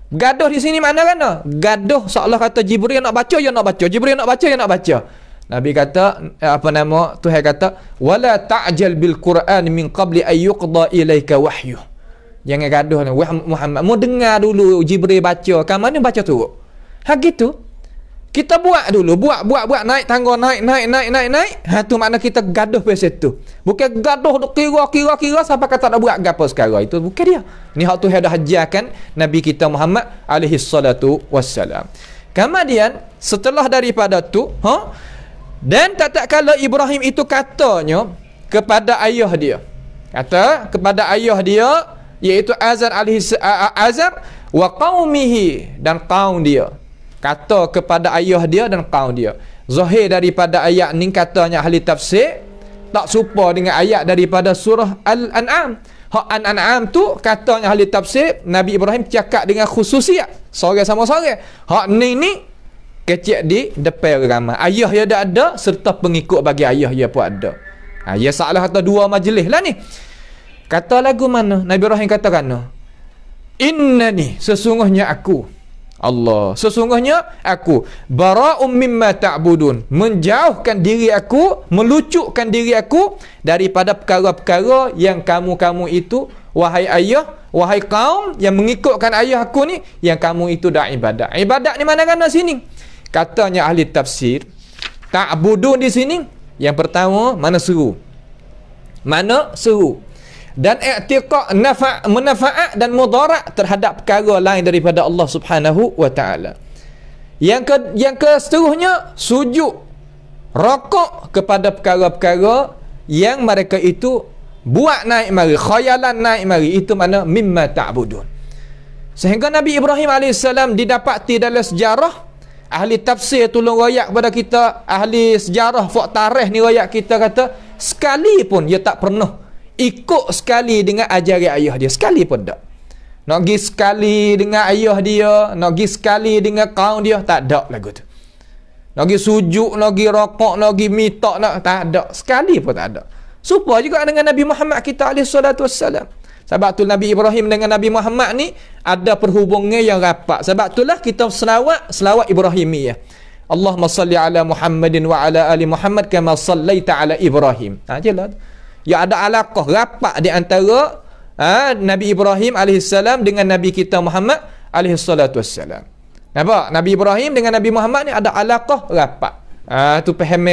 Gaduh di sini mana kan? Gaduh seolah kata Jibril nak baca, ya nak baca. Jibril nak baca, ya nak baca. Nabi kata, Tuhan kata, wala ta'jal bil Quran min qabli ay yuqda ilaika wahyu. Jangan gaduh ni. Muhammad, mau dengar dulu Jibril baca. Kan mana baca tu? Gitu. Kita buat dulu, buat naik tangga, naik. Tu makna kita gaduh pada situ. Bukan gaduh kira sampai kata nak buat gapo sekarang. Itu bukan dia. Ni hak tu dah ajarkan Nabi kita Muhammad alaihi salatu wassalam. Kemudian setelah daripada tu, dan tak kala Ibrahim itu katanya kepada ayah dia. Kata kepada ayah dia, iaitu Azar wa qaumihi, dan kaum dia. Kata kepada ayah dia dan kaum dia. Zahir daripada ayat ni katanya ahli tafsir tak serupa dengan ayat daripada surah Al-An'am. Hak Al-An'am tu katanya ahli tafsir Nabi Ibrahim cakap dengan khususiat, seorang sama seorang. Hak ni kecil di depan ramai. Ayah dia dah ada serta pengikut bagi ayah dia pun ada. Ya salah atau dua majlis lah ni. Kata lagu mana? Nabi Ibrahim katakan, innani, sesungguhnya aku, Allah, sesungguhnya aku bara'um mimma ta'budun, menjauhkan diri aku, melucukkan diri aku daripada perkara-perkara yang kamu itu, wahai ayah, wahai kaum yang mengikutkan ayah aku ni, yang kamu itu dah ibadat. Ibadat ni mana-mana sini? Katanya ahli tafsir, ta'budun di sini yang pertama mana seru, dan i'tiqad manfaat dan mudarat terhadap perkara lain daripada Allah Subhanahu wa taala. Yang seterusnya sujud, rokok kepada perkara-perkara yang mereka itu buat naik mari, khayalan naik mari, itu mana mimma ta'budun. Sehingga Nabi Ibrahim AS didapati dalam sejarah, ahli tafsir tolong royak kepada kita, ahli sejarah fak tarikh ni royak kita kata, sekali pun dia tak pernah ikut sekali dengan ajaran ayah dia, sekali pun tak. Nak pergi sekali dengan ayah dia, nak pergi sekali dengan kaum dia, tak ada lagu tu. Nak pergi sujud, nak pergi rokok, nak pergi mitak, tak ada, sekali pun tak ada. Supaya juga dengan Nabi Muhammad kita alaihi salatu wassalam. Sebab tu Nabi Ibrahim dengan Nabi Muhammad ni ada perhubungan yang rapat. Sebab itulah kita selawat Ibrahimiyah. Allahumma salli ala Muhammadin wa ala ali Muhammad kama sallaita ala Ibrahim. Jelas. Ya ada alaqah rapat di antara Nabi Ibrahim alaihissalam dengan Nabi kita Muhammad alaihissalatu wassalam. Nampak? Nabi Ibrahim dengan Nabi Muhammad ni ada alaqah rapat. Tu faham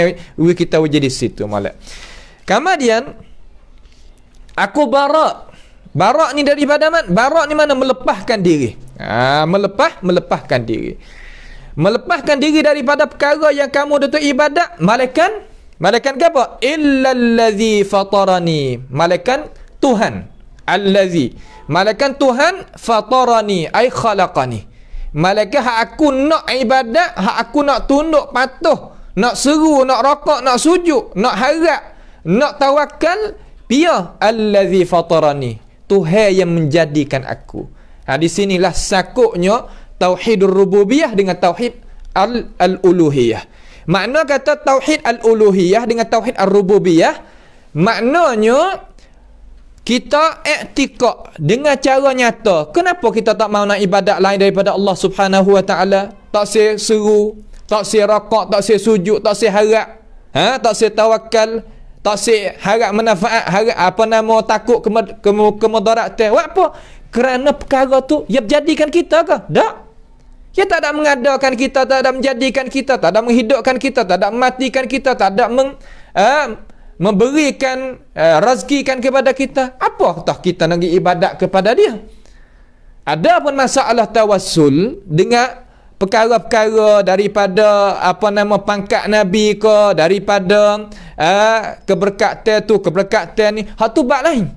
kita jadi situ molek. Kemudian aku barak ni daripada mana? Barak ni mana? Melepaskan diri. Melepaskan diri. Melepaskan diri daripada perkara yang kamu duduk ibadat. Malaikat ke apa? Illallazi fatarani. Malaikat Tuhan. Allazi. Malaikat Tuhan fatarani ay khalaqani. Malaikat hak aku nak ibadat, hak aku nak tunduk patuh, nak seru, nak rokok, nak sujud, nak harap, nak tawakal, dia allazi fatarani. Tuhan yang menjadikan aku. Di sinilah sakuknya tauhidur rububiyah dengan tauhid al-uluhiyah. Makna kata tauhid al-uluhiyah dengan tauhid al-rububiyah, maknanya kita i'tiqad dengan cara nyata. Kenapa kita tak mau nak ibadat lain daripada Allah Subhanahu wa taala? Tak seru, tak rokok, tak sujud, tak harap, tak tawakal, tak harap manfaat, harap takut kemudaratan. Apa? Kerana perkara tu ia menjadikan kita ke? Tak. Dia tak ada mengadakan kita, tak ada menjadikan kita, tak ada menghidupkan kita, tak ada mematikan kita, tak ada memberikan rezekikan kepada kita. Apa tah kita nak ibadat kepada dia? Ada pun masalah tawassul dengan perkara-perkara daripada pangkat Nabi ke, daripada keberkatan tu, keberkatan ni, hak tu bab lain.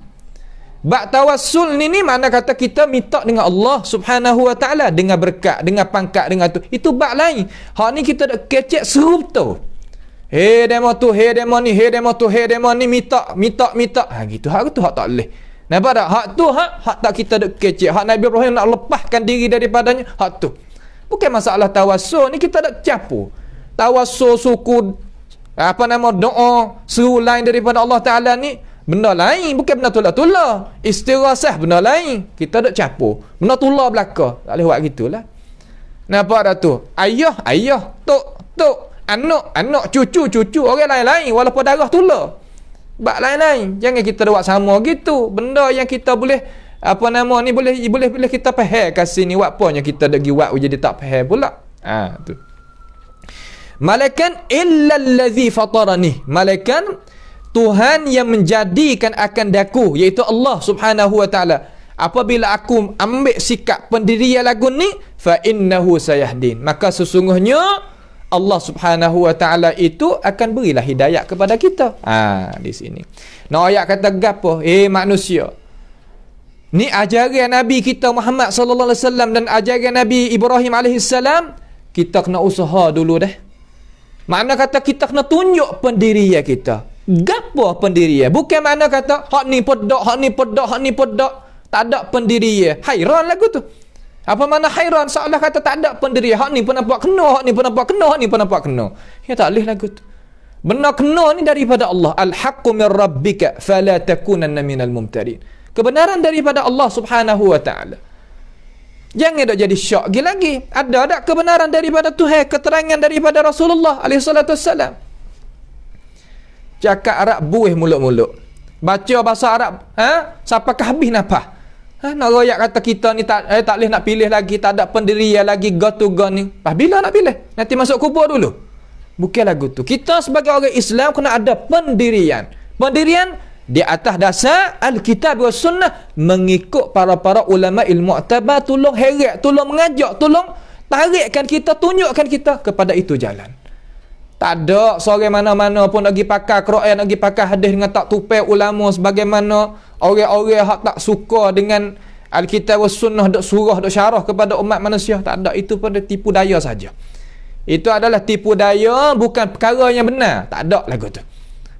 Bab tawassul ni mana kata kita minta dengan Allah Subhanahu wa taala dengan berkat, dengan pangkat, dengan tu. Itu bab lain. Hak ni kita dak kecek seru betul. Hei demo tu, hei demo ni, hei demo tu, hei demo ni minta. Ha gitu. Hak tu hak tak boleh. Nampak tak? Hak tu hak tak kita dak kecek. Hak Nabi Ibrahim nak lepaskan diri daripadanya, hak tu. Bukan masalah tawassul ni kita dak campur. Tawassul suku doa seru lain daripada Allah Taala ni benda lain, bukan benda tula-tula. Istirasah benda lain. Kita duk capur. Benda tula belaka. Tak boleh buat gitulah. Nampak dah tu? Ayah, tok, anak, cucu, orang lain-lain walaupun darah tula. Bab lain-lain. Jangan kita buat sama gitu. Benda yang kita boleh boleh kita faham kat sini buat apanya kita dak gi buat jadi tak faham pula. Tu. Malakan illa allazi fatarani. Malakan Tuhan yang menjadikan akan daku, iaitu Allah Subhanahu wa taala. Apabila aku ambil sikap pendirian lagu ni, fa innahu sayahdin, maka sesungguhnya Allah Subhanahu wa taala itu akan berilah hidayah kepada kita. Di sini. Nah, ayat kata gapo? Manusia. Ni ajaran Nabi kita Muhammad sallallahu alaihi wasallam dan ajaran Nabi Ibrahim alaihi salam, kita kena usaha dulu dah. Makna kata kita kena tunjuk pendirian kita. Gapo pendirian? Bukan mana kata hak ni pedak. Tak ada pendirian. Hairan lagu tu. Apa mana hairan? Seolah kata tak ada pendirian. Hak ni pun nampak kena, hak ni pun nampak kena. Ya tak boleh lagu tu. Benar kena ni daripada Allah. Al-haqqu min rabbika fala takunanna minal mumtarin. Kebenaran daripada Allah Subhanahu wa taala. Jangan dak jadi syak lagi. Ada tak kebenaran daripada Tuhan, keterangan daripada Rasulullah alaihi salatu wassalam. Cakap Arab buih mulut-mulut. Baca bahasa Arab, sampai ke habis nafas. Nak royak kata kita ni tak boleh nak pilih lagi, tak ada pendirian lagi, go to go ni. Bila nak pilih? Nanti masuk kubur dulu. Bukan lagu tu. Kita sebagai orang Islam kena ada pendirian. Pendirian di atas dasar Alkitab wa Sunnah, mengikut para ulama ilmu mu'tabar, tolong heret, tolong mengajak, tolong tarikkan kita, tunjukkan kita kepada itu jalan. Tak ada seorang mana-mana pun lagi pakai Quran, lagi pakai hadis dengan tak tupai ulama sebagaimana orang-orang hak tak suka dengan Alkitab wa Sunnah dok surah, dok syarah kepada umat manusia. Tak ada, itu pun tipu daya saja. Itu adalah tipu daya, bukan perkara yang benar. Tak ada lagu tu.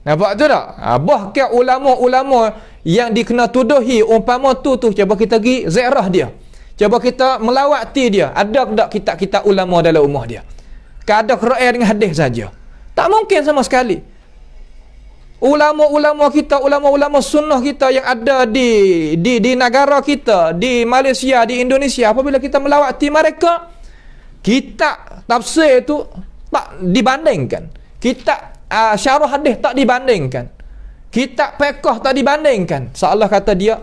Nampak tu tak? Bahkan ulama-ulama yang dikena tuduhi umpama tu cuba kita pergi ziarah dia. Cuba kita melawati dia. Ada tak kitab-kitab ulama dalam rumah dia? Ada Quran dengan hadis saja. Tak mungkin sama sekali. Ulama-ulama kita, ulama-ulama sunnah kita yang ada di negara kita, di Malaysia, di Indonesia, apabila kita melawati mereka, kitab tafsir itu tak dibandingkan. Kitab syarah hadis tak dibandingkan. Kitab fiqh tak dibandingkan. Seolah kata dia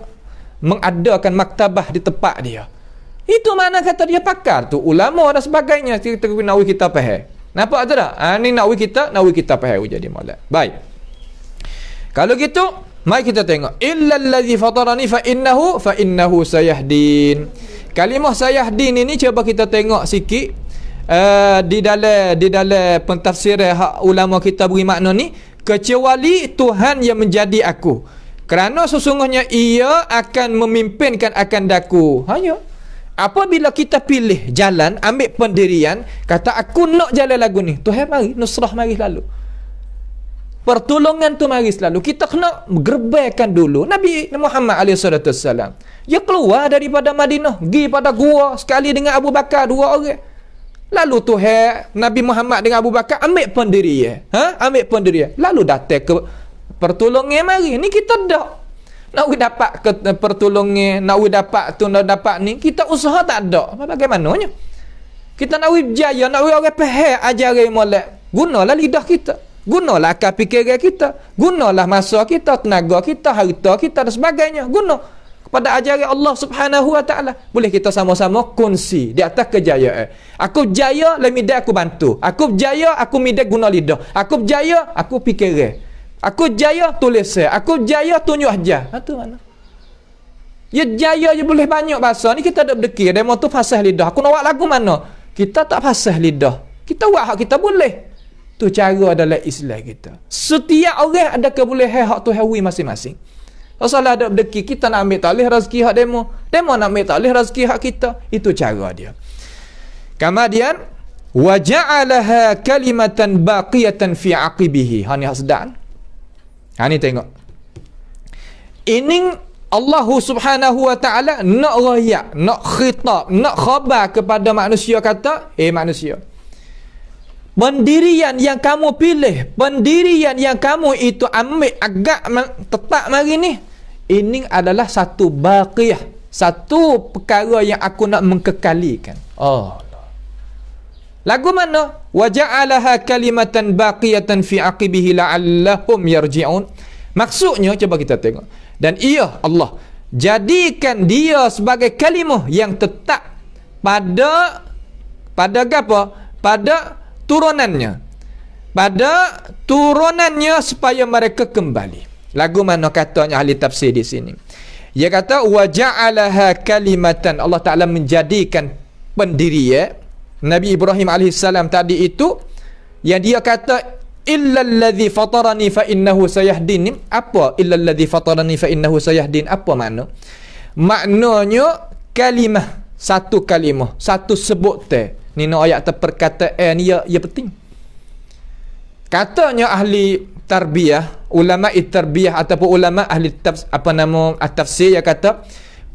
mengadakan maktabah di tempat dia. Itu mana kata dia pakar tu ulama dan sebagainya. Kita nak kita faham. Nampak tu tak? Ni nak kita faham jadi molek. Baik. Kalau gitu, mari kita tengok. Illa allazi fatarani fa innahu sayahdin. Kalimah sayahdin ini cuba kita tengok sikit di dalam pentafsiran hak ulama kita beri makna ni, kecuali Tuhan yang menjadi aku. Kerana sesungguhnya ia akan memimpinkan akan daku. Hanya apabila kita pilih jalan, ambil pendirian, kata aku nak jalan lagu ni, Tuhan mari, nusrah mari lalu. Pertolongan tu mari selalu. Kita kena gerbaikan dulu. Nabi Muhammad SAW, dia keluar daripada Madinah, pergi pada gua sekali dengan Abu Bakar, dua orang. Lalu Tuhan, Nabi Muhammad dengan Abu Bakar ambil pendirian. Ambil pendirian. Lalu datang ke pertolongan mari. Ni kita dah nak dapat ke pertolongan, nak dapat ni, kita usaha tak ada. Bagaimananya? Kita nak berjaya, nak orang faham ajaran molek. Gunalah lidah kita. Gunalah akal fikiran kita. Gunalah masa kita, tenaga kita, harta kita dan sebagainya. Guna kepada ajaran Allah Subhanahu wa taala. Boleh kita sama-sama kongsi di atas kejayaan. Aku berjaya, lemida aku bantu. Aku berjaya, aku midai guna lidah. Aku berjaya, aku fikiran. Aku jaya tulis saya. Aku jaya tunjuk aja. Itu mana? Ya jaya je boleh banyak bahasa. Ni kita ada berdekir. Demo tu fasih lidah. Aku nak buat lagu mana? Kita tak fasih lidah. Kita buat hak kita boleh. Tu cara adalah Islam kita. Setiap orang ada kebolehan hak tu hawi masing-masing. Salah ada deki kita nak ambil talih rezeki hak demo. Demo nak ambil talih rezeki hak kita. Itu cara dia. Kemudian wa ja'alaha kalimatan baqiyatan fi aqibihi. Ha ni hak sedap. Ha ni tengok. Ini Allah Subhanahu wa taala nak rayak, nak khitab, nak khabar kepada manusia kata, manusia. Pendirian yang kamu pilih, pendirian yang kamu itu ambil agak tetap mari ni, ini adalah satu baqiyah, satu perkara yang aku nak mengkekalikan. Oh. Lagu mana? Wa ja'alaha kalimatan baqiyatan fi aqibihi la'allahum yarji'un. Maksudnya cuba kita tengok. Dan ia Allah jadikan dia sebagai kalimah yang tetap pada apa? Pada turunannya. Pada turunannya supaya mereka kembali. Lagu mana katanya ahli tafsir di sini? Dia kata wa ja'alaha kalimatan, Allah Taala menjadikan pendiri Nabi Ibrahim alaihissalam tadi itu yang dia kata illallazi fatarani fa innahu sayahdin. Apa illallazi fatarani fa innahu sayahdin? Apa makna? Maknanya kalimah, satu kalimah, satu sebut ni no ayat perkataan ni ya penting. Katanya ahli tarbiyah, ulama tarbiyah ataupun ulama ahli at-tafsir yang kata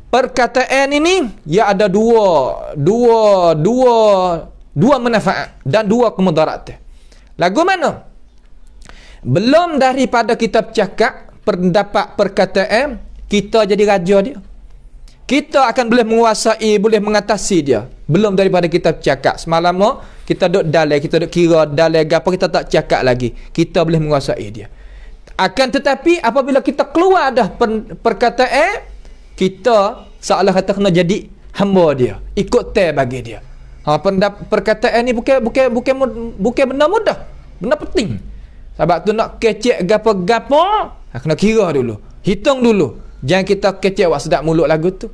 perkataan ini ya ada dua manfaat dan dua kemudarat. Lagu mana? Belum daripada kita cakap pendapat perkataan, kita jadi raja dia. Kita akan boleh menguasai, boleh mengatasi dia. Belum daripada kita cakap. Semalam kita duduk dalai, kita duduk kira dalai apa, kita tak cakap lagi. Kita boleh menguasai dia. Akan tetapi apabila kita keluar dah perkataan, kita seolah kata kena jadi hamba dia, ikut bagi dia. Perkataan ni bukan benda mudah, benda penting. Sebab tu nak kecek gapo-gapo, kena kira dulu, hitung dulu. Jangan kita kecek wak sedap mulut lagu tu.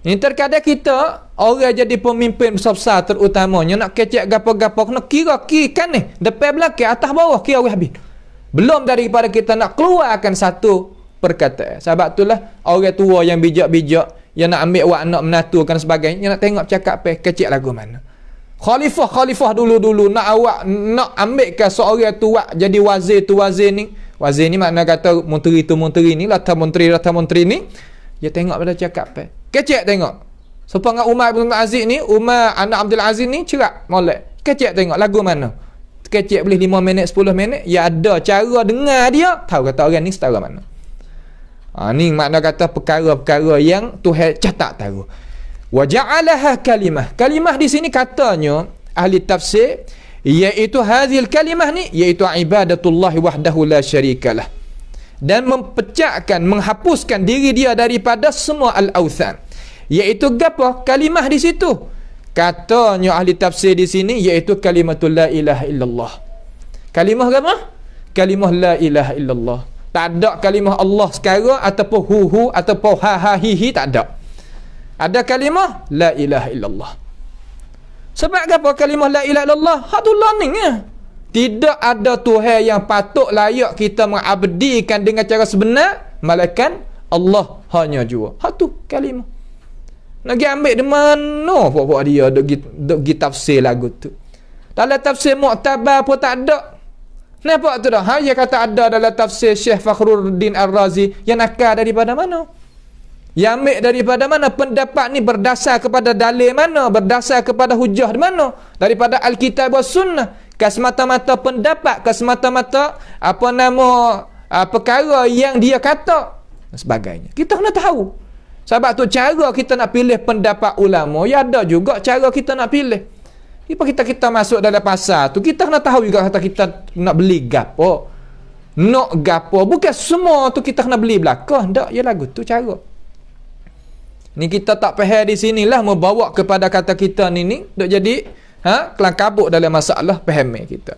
Ini terkadang kita orang jadi pemimpin besar-besar terutamanya nak kecek gapo-gapo kena kira kan ni, depan belakang atas bawah kira habis. Belum daripada kita nak keluarkan satu perkataan. Sebab itulah orang tua yang bijak-bijak yang nak ambil awak nak menaturkan sebagainya, nak tengok cakap kecek lagu mana. Khalifah dulu nak awak nak ambilkan seorang tua jadi wazir ni. Wazir ni makna kata menteri tu menteri ni, lata menteri ni. Dia tengok pada cakap kecek tengok. Supaya Umar bin Aziz ni, Umar anak Abdul Aziz ni cerak molek. Kecek tengok lagu mana. Kecek boleh 5 minit 10 minit, ya ada cara dengar dia, tahu kata orang ni setara mana. Ni makna kata perkara-perkara yang Tuhan catat tahu. Wa ja'alaha kalimah. Kalimah di sini katanya ahli tafsir iaitu hadhil kalimah ni iaitu ibadatullah wahdahu la syarikalah. Dan mempecahkan, menghapuskan diri dia daripada semua al-awthan. Iaitu apa? Kalimah di situ. Katanya ahli tafsir di sini iaitu kalimatul la ilaha illallah. Kalimah apa? Kalimah la ilaha illallah. Tak ada kalimah Allah sekarang ataupun hu ataupun ha hi tak ada. Ada kalimah la ilaha illallah. Sebab apa kalimah la ilaha illallah? Hatu learning ya. Tidak ada Tuhan yang patut layak kita mengabdikan dengan cara sebenar melainkan Allah hanya jua. Hatu kalimah. Nak ambil di mana buat dia duk tafsir lagu tu. Dalam tafsir Mu'tabar pun tak ada. Nampak tu dah? Dia kata ada dalam tafsir Syekh Fakhruddin Ar-Razi. Yang nakal daripada mana? Yang ambil daripada mana? Pendapat ni berdasar kepada dalil mana? Berdasar kepada hujah di mana? Daripada Alkitab wa Sunnah. Kesemata-mata pendapat, kesemata-mata perkara yang dia kata dan sebagainya. Kita kena tahu. Sebab tu cara kita nak pilih pendapat ulama, ya ada juga cara kita nak pilih. Kita masuk dalam pasar tu, kita kena tahu juga kata kita nak beli gapo. Nak gapo, bukan semua tu kita kena beli belakang. Tak, ya lagu tu cara. Ni kita tak faham di sinilah membawa kepada kata kita ni duk jadi kelang kabut dalam masalah faham kita.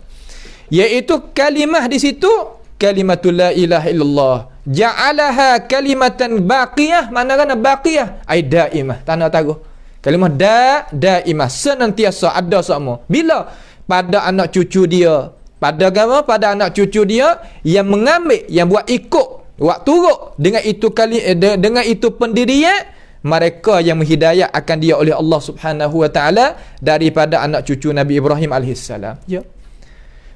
Iaitu kalimah di situ kalimatul la ilaha illallah. Ja'alaha kalimatan baqiyah. Mana kan baqiyah? Ai daimah. Tanda taruh. Kalimah daimah, senantiasa ada semua. Bila pada anak cucu dia, pada anak cucu dia yang mengambil, yang buat ikut, Waktu turut dengan itu dengan itu pendirian, mereka yang menghidayah akan dia oleh Allah Subhanahu wa taala daripada anak cucu Nabi Ibrahim alaihissalam. Ya.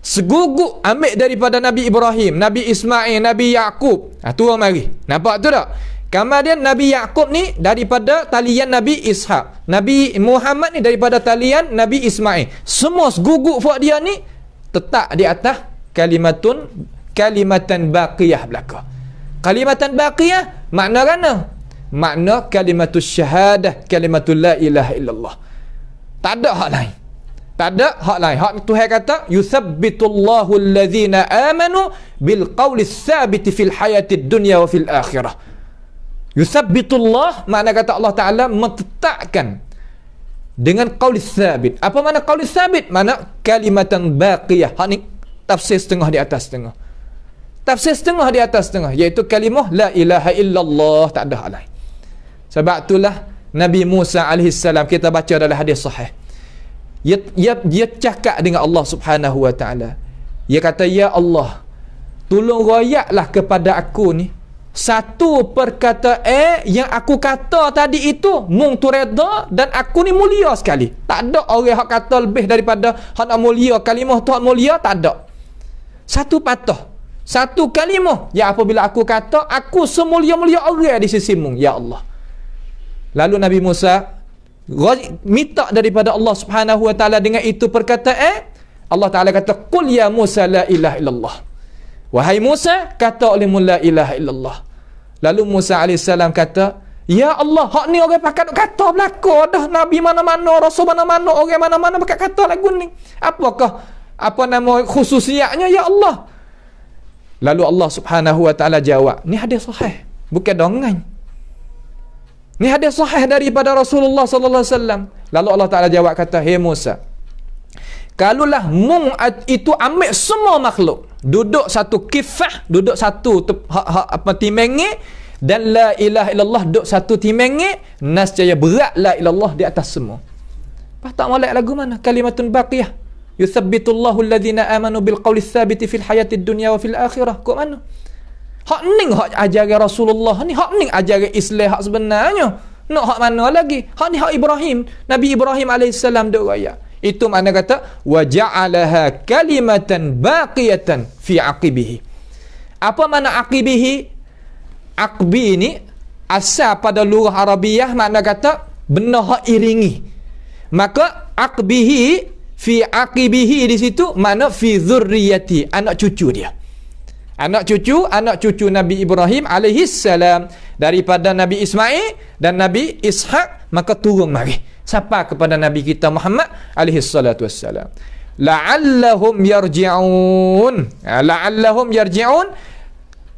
Seguguk ambil daripada Nabi Ibrahim, Nabi Ismail, Nabi Yaqub. Tu orang mari. Nampak tu tak? Kemudian Nabi Yaqub ni daripada talian Nabi Ishaq. Nabi Muhammad ni daripada talian Nabi Ismail. Semua seguguk buat dia ni tetap di atas kalimatan baqiyah belaka. Kalimatan baqiyah makna mana? Makna kalimatus syahadah, kalimatul la ilaha illallah. Tak ada hak lain. Tak ada hak lain. Hak Tuhan kata yuthabbitullahu alladhina amanu bil qawli tsabiti fil hayatid dunya wa fil akhirah. Yuthabbitullah makna kata Allah Taala menetapkan dengan qauli tsabit. Apa makna qauli tsabit? Makna kalimatan baqiyah. Hak ni tafsir setengah di atas setengah. Tafsir setengah di atas setengah, iaitu kalimah la ilaha illallah, tak ada hal lain. Sebab itulah Nabi Musa alaihissalam, kita baca dalam hadis sahih, dia cakap dengan Allah Subhanahu wa taala. Dia kata, ya Allah, tolong royaklah kepada aku ni satu perkataan yang aku kata tadi itu mung tu reda dan aku ni mulia sekali. Tak ada orang hak kata lebih daripada hak nak mulia, kalimah tu hak mulia, tak ada. Satu patah, satu kalimah ya, apabila aku kata aku semulia-mulia orang di sisimu ya Allah. Lalu Nabi Musa minta daripada Allah Subhanahu wa taala dengan itu perkataan. Allah Taala kata, qul ya Musa la ilaha illallah. Wahai Musa, kata olehmu la ilaha illallah. Lalu Musa alaihissalam kata, ya Allah, hak ni orang pakai kata belaka dah, nabi mana-mana, rasul mana-mana, orang mana-mana pakai kata lagu ni. Apakah apa nama khususiatnya ya Allah? Lalu Allah Subhanahu wa taala jawab, ni hadis sahih, bukan dongeng. Ni hadis sahih daripada Rasulullah sallallahu alaihi wasallam. Lalu Allah Taala jawab kata, "Hey Musa, kalaulah mung itu ambil semua makhluk, duduk satu kifah, duduk satu timenge, dan la ilaha illallah duduk satu timenge, nascaya berat la ilallah di atas semua." Pas tak molek lagu mana? Kalimatun baqiyah. Yuthabbitullahu alladhina amanu bil qawli tsabiti fil hayatid dunya wa fil akhirah. Kok mana? Hak ning hak ajaran Rasulullah ni, hak ning ajaran Islam hak sebenarnya. Nak hak mana lagi? Hak ni hak Ibrahim, Nabi Ibrahim alaihissalam duk raya. Itu makna kata wa ja'alaha kalimatan baqiyatan fi aqibihi. Apa makna aqibihi? Aqbi ni asal pada lugah Arabiah makna kata benda hak iringi. Maka aqbihi fi aqibihi di situ makna fi dzurriyyati, anak cucu dia. Anak cucu Nabi Ibrahim alaihissalam daripada Nabi Ismail dan Nabi Ishaq, maka turun mari siapa kepada Nabi kita Muhammad alaihissalatu wassalam. La'allahum yarji'un. La'allahum yarji'un,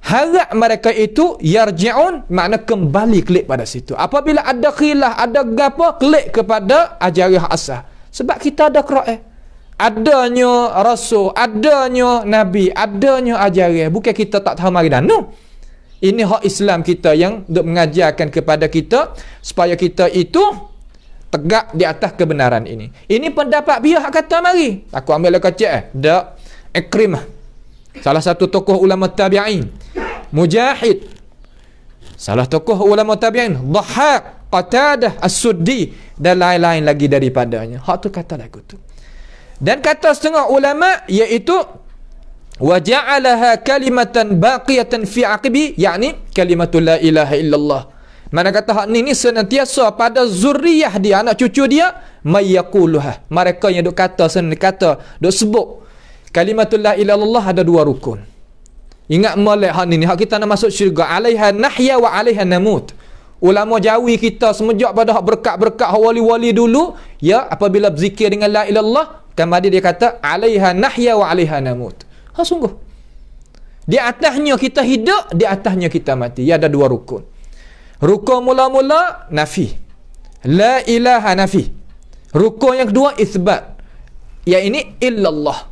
harap mereka itu yarji'un makna kembali klik pada situ. Apabila ada khilaf, ada gapo, klik kepada ajaran asal. Sebab kita ada Quran, adanya rasul, adanya nabi, adanya ajaran. Bukan kita tak tahu mari dan no. Ini hak Islam kita yang duk mengajarkan kepada kita supaya kita itu tegak di atas kebenaran ini. Ini pendapat pihak kata mari. Aku ambil kecil dak Ikrimah, salah satu tokoh ulama tabi'in. Mujahid, salah tokoh ulama tabi'in. Dhahhak, Qatadah, As-Suddi dan lain-lain lagi daripadanya. Hak tu kata lagu tu. Dan kata setengah ulama iaitu wa ja'alaha kalimatan baqiyatan fi aqibi, yakni kalimatul la ilaha illallah. Mana kata hak ni senantiasa pada zuriyah dia, anak cucu dia, mayyaquluha, mereka yang duk kata duk sebut kalimatul la ilaha illallah ada dua rukun. Ingat molek hak ni hak kita nak masuk syurga, alaiha nahya wa alaiha namut. Ulama Jawi kita semenjak pada hak berkat-berkat hak wali-wali dulu, ya, apabila berzikir dengan la ilaha illallah, kemudian dia kata alaiha nahya wa alaiha namut. Ha, sungguh di atasnya kita hidup, di atasnya kita mati. Ya, ada dua rukun. Rukun mula-mula nafi, la ilaha nafi. Rukun yang kedua isbat, ya ini illallah.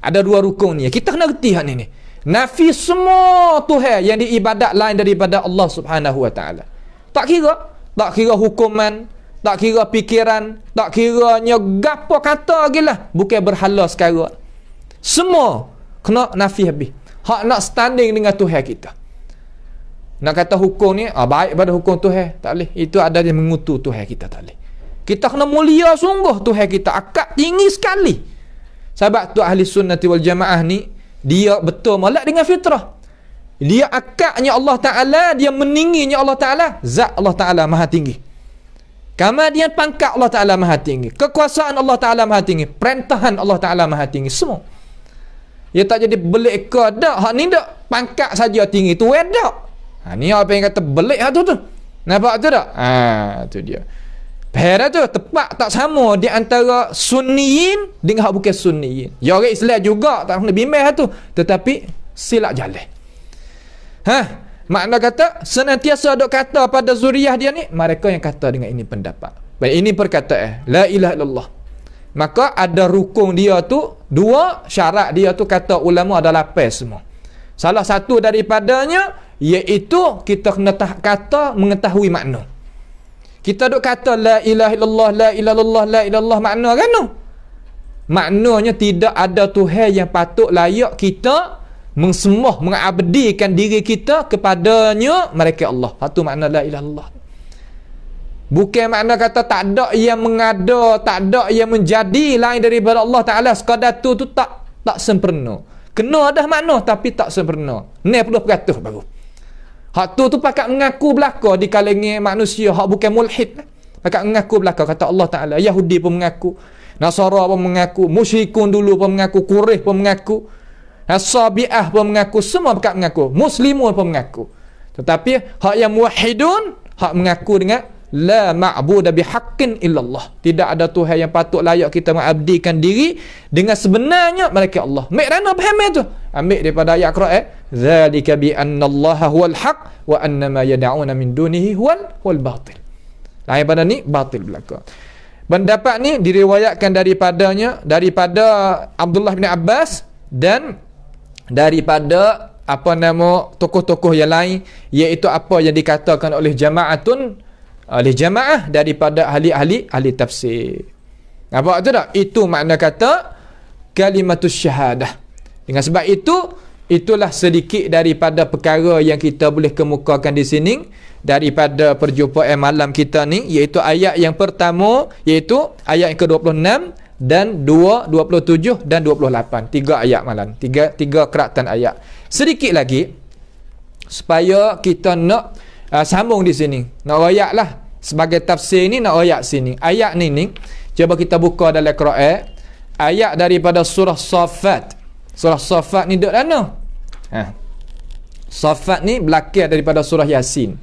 Ada dua rukun ni, kita kena reti hak ni. Nafi semua Tuhan yang diibadat lain daripada Allah Subhanahu wa taala. Tak kira hukuman, tak kira pikiran, tak kiranya gapo kata lagi lah, bukan berhala sekarang. Semua kena nafi habis. Hak nak standing dengan Tuhan kita. Nak kata hukum ni baik pada hukum Tuhan, tak boleh. Itu ada yang mengutu Tuhan kita, tak boleh. Kita kena mulia sungguh Tuhan kita, akak tinggi sekali. Sebab tu ahli sunnati wal jamaah ni dia betul molek dengan fitrah. Dia akaknya Allah Ta'ala, dia meningginya Allah Ta'ala. Zat Allah Ta'ala maha tinggi, kemudian pangkat Allah Ta'ala maha tinggi, kekuasaan Allah Ta'ala maha tinggi, perintahan Allah Ta'ala maha tinggi, semua. Dia tak jadi belik ke dak. Hak ni dak pangkat saja tinggi tu dak. Ni apa yang kata belik hak tu. Nampak tu tak? Tu dia. Perah tu tepat tak sama di antara sunniyin dengan hak bukan sunniyin. Ya orang Islam juga tak kena bimbang tu, tetapi silap jalan. Makna kata senantiasa dok kata pada zuriat dia ni, mereka yang kata dengan ini pendapat. Baik, ini perkataan la ilaha illallah. Maka ada rukun dia tu, dua syarat dia tu kata ulama ada 8 semua. Salah satu daripadanya iaitu kita kena kata mengetahui makna. Kita duk kata la ilaha illallah, la ilaha illallah, la ilaha illallah, makna kan tu? Maknanya tidak ada Tuhan yang patut layak kita mengsembah, mengabdikan diri kita kepadanya mereka Allah. Itu makna la ilaha illallah. Bukan makna kata tak ada yang mengada, tak ada yang menjadi lain daripada Allah Ta'ala. Sekadar tu tak sempurna. Kena ada makna tapi tak sempurna. 90% baru. Hak tu pakat mengaku belaka di kalangan manusia, hak bukan mulhid. Pakat mengaku belaka kata Allah Ta'ala. Yahudi pun mengaku, Nasara pun mengaku, musyrikun dulu pun mengaku, Quraisy pun mengaku, Sabi'ah pun mengaku, semua pakat mengaku, muslimun pun mengaku. Tetapi hak yang muwahhidun, hak mengaku dengan la ma'budu bihaqqin illallah. Tidak ada Tuhan yang patut layak kita mengabdikan diri dengan sebenarnya mereka Allah. Mek rana faham tu? Ambil daripada ayat Quran, zalika bi annallaha huwal haq wa annama yad'una min dunihi huwal batil. Lain pada ni batil belaka. Pendapat ni diriwayatkan daripada Abdullah bin Abbas dan daripada tokoh-tokoh yang lain, iaitu apa yang dikatakan oleh jamaah daripada ahli tafsir. Nampak tu tak? Itu makna kata kalimatus syahadah. Dengan sebab itulah sedikit daripada perkara yang kita boleh kemukakan di sini daripada perjumpaan malam kita ni, iaitu ayat yang pertama, iaitu ayat yang ke-26 dan 27 dan 28. 3 ayat malam. 3 keratan ayat. Sedikit lagi supaya kita nak sambung di sini. Nak royak lah sebagai tafsir ni, nak royak sini. Ayat ni cuba kita buka dalam Quran. Ayat daripada surah Saffat. Surah Saffat ni duduk mana? Saffat ni belakang daripada surah Yasin.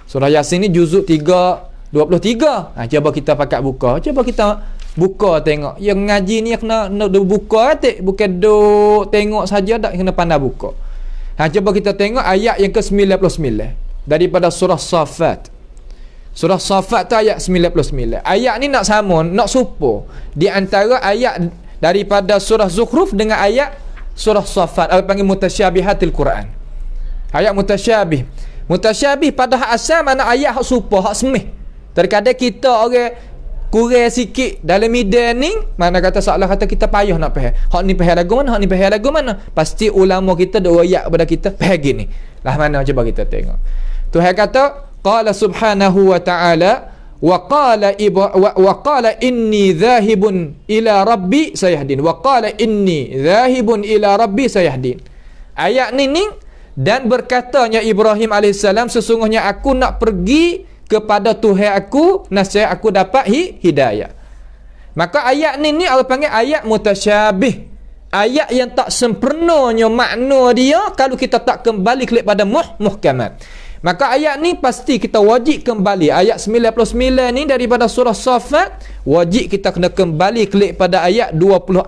Surah Yasin ni juzuk 3:23. Cuba kita pakat buka. Cuba kita buka tengok. Yang ngaji ni kena buka tak? Bukan duk tengok saja, tak kena pandai buka. Cuba kita tengok ayat yang ke-99 daripada surah Saffat. Surah Saffat tu ayat 99. Ayat ni nak sama, nak supo di antara ayat daripada surah Zukhruf dengan ayat surah Saffat. Apa panggil mutasyabihatil Quran. Ayat mutasyabih. Mutasyabih pada hak asal mana ayat hak supo, hak semih. Terkadang kita orang kurang sikit dalam medan ni, mana kata seolah kata kita payah nak faham. Hak ni faham lagu mana, hak ni faham lagu mana. Pasti ulama kita dak royak kepada kita faham gini. Lah mana coba kita tengok. Tuhan kata qala subhanahu wa ta'ala wa qala inni dhahibun ila rabbi sayahdin. Wa qala inni dhahibun ila rabbi sayahdin. Ayat ni dan berkatanya Ibrahim AS, sesungguhnya aku nak pergi kepada Tuhan aku, nasib aku dapat hidayah. Maka ayat ni Allah panggil ayat mutasyabih. Ayat yang tak sempurnanya makna dia kalau kita tak kembali kepada muhkamat. Maka ayat ni pasti kita wajib kembali. Ayat 99 ni daripada surah Saffat, wajib kita kena kembali kepada ayat 26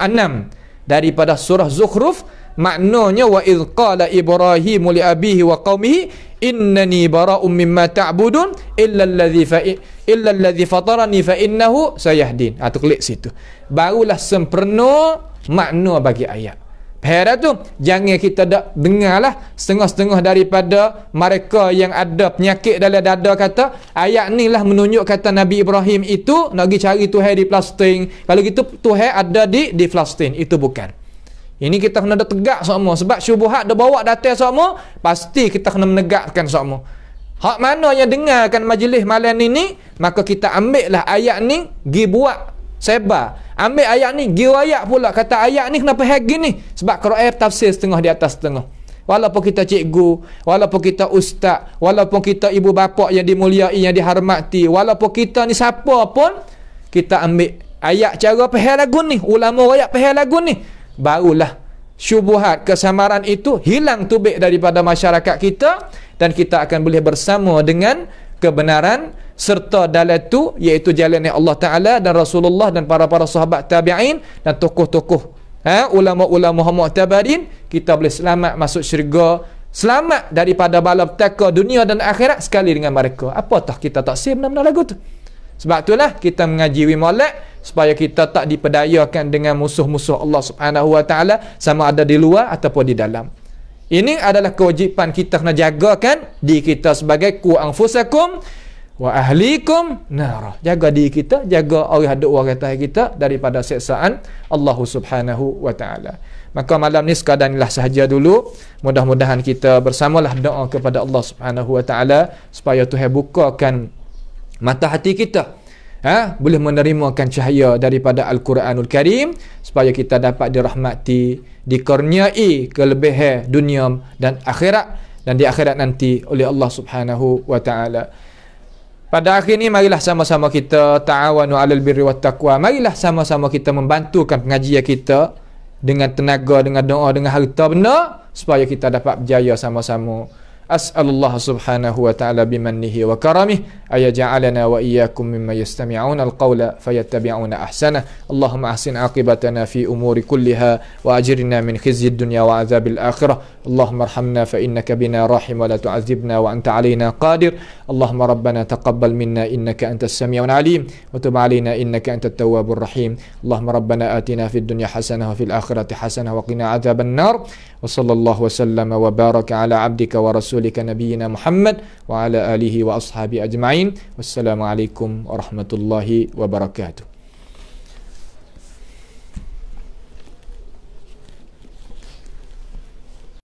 daripada surah Zukhruf. Maknanya wa idh qala Ibrahim li abihi wa qaumihi innani bara'un mimma ta'budun illa alladhi fatarani fa innahu sayahdin. Tu klik situ. Barulah sempurna makna bagi ayat. Hera tu jangan kita dak dengarlah setengah-setengah daripada mereka yang ada penyakit dalam dada kata ayat ni lah menunjuk kata Nabi Ibrahim itu nak pergi cari Tuhan di Palestin. Kalau gitu Tuhan ada di Palestin. Itu bukan. Ini kita kena tegak semua. Sebab syubhat dah bawa datang semua, pasti kita kena menegakkan semua. Hak mana yang dengarkan majlis malam ini, maka kita ambil lah ayat ni, gi buat sebar. Ambil ayat ni, gi ayat pula. Kata ayat ni kenapa hak gini? Sebab Quran tafsir setengah di atas setengah. Walaupun kita cikgu, walaupun kita ustaz, walaupun kita ibu bapa yang dimuliai, yang dihormati, walaupun kita ni siapa pun, kita ambil ayat cara faham lagu ni, ulama ayat faham lagu ni, barulah syubhat kesamaran itu hilang tubik daripada masyarakat kita, dan kita akan boleh bersama dengan kebenaran serta dalam itu, iaitu jalan Allah Ta'ala dan Rasulullah dan para sahabat tabi'in dan tokoh-tokoh ulama-ulama mu'tabarin. Kita boleh selamat masuk syurga, selamat daripada bala petaka dunia dan akhirat sekali dengan mereka. Apatah kita tak save benar-benar lagu tu. Sebab itulah kita mengaji Wimolek, supaya kita tak diperdayakan dengan musuh-musuh Allah Subhanahu Wa Ta'ala, sama ada di luar ataupun di dalam. Ini adalah kewajipan kita kena jagakan diri kita sebagai ku anfusakum wa ahlikum nara. Jaga diri kita, jaga orang hadut orang kata kita daripada siksaan Allah Subhanahu Wa Ta'ala. Maka malam ni sekadar inilah sahaja dulu. Mudah-mudahan kita bersamalah doa kepada Allah Subhanahu Wa Ta'ala supaya Tuhan bukakan mata hati kita, boleh menerimakan cahaya daripada Al-Quranul Karim, supaya kita dapat dirahmati, dikurniai kelebihan dunia dan akhirat, dan di akhirat nanti oleh Allah Subhanahu Wa Ta'ala. Pada akhir ini, marilah sama-sama kita ta'awanu 'alal birri wat taqwa. Marilah sama-sama kita membantukan pengajian kita dengan tenaga, dengan doa, dengan harta benda, supaya kita dapat berjaya sama-sama. As'alullah subhanahu wa ta'ala bimannihi wa karamih ayaja'alana wa iyyakum mimma yastami'una al-qawla fayattabi'una ahsana. Allahumma ahsin aqibatana fi umuri kulliha wa ajirna min khizyid dunya wa azabil akhirah. Allahumma arhamna fa innaka bina rahim wa la tu'adzibna wa anta alaina qadir. Allahumma rabbana taqabbal minna innaka antas sami'un alim wa tub alaina innaka antat tawwabur rahim. Allahumma rabbana atina fid dunya hasanah wa fil akhirati hasanah wa qina adzaban nar. Wa sallallahu wa sallama wa baraka ala abdika wa rasulika nabiyyina Muhammad wa ala alihi wa ashabi ajma'in. Wassalamu alaikum warahmatullahi wabarakatuh.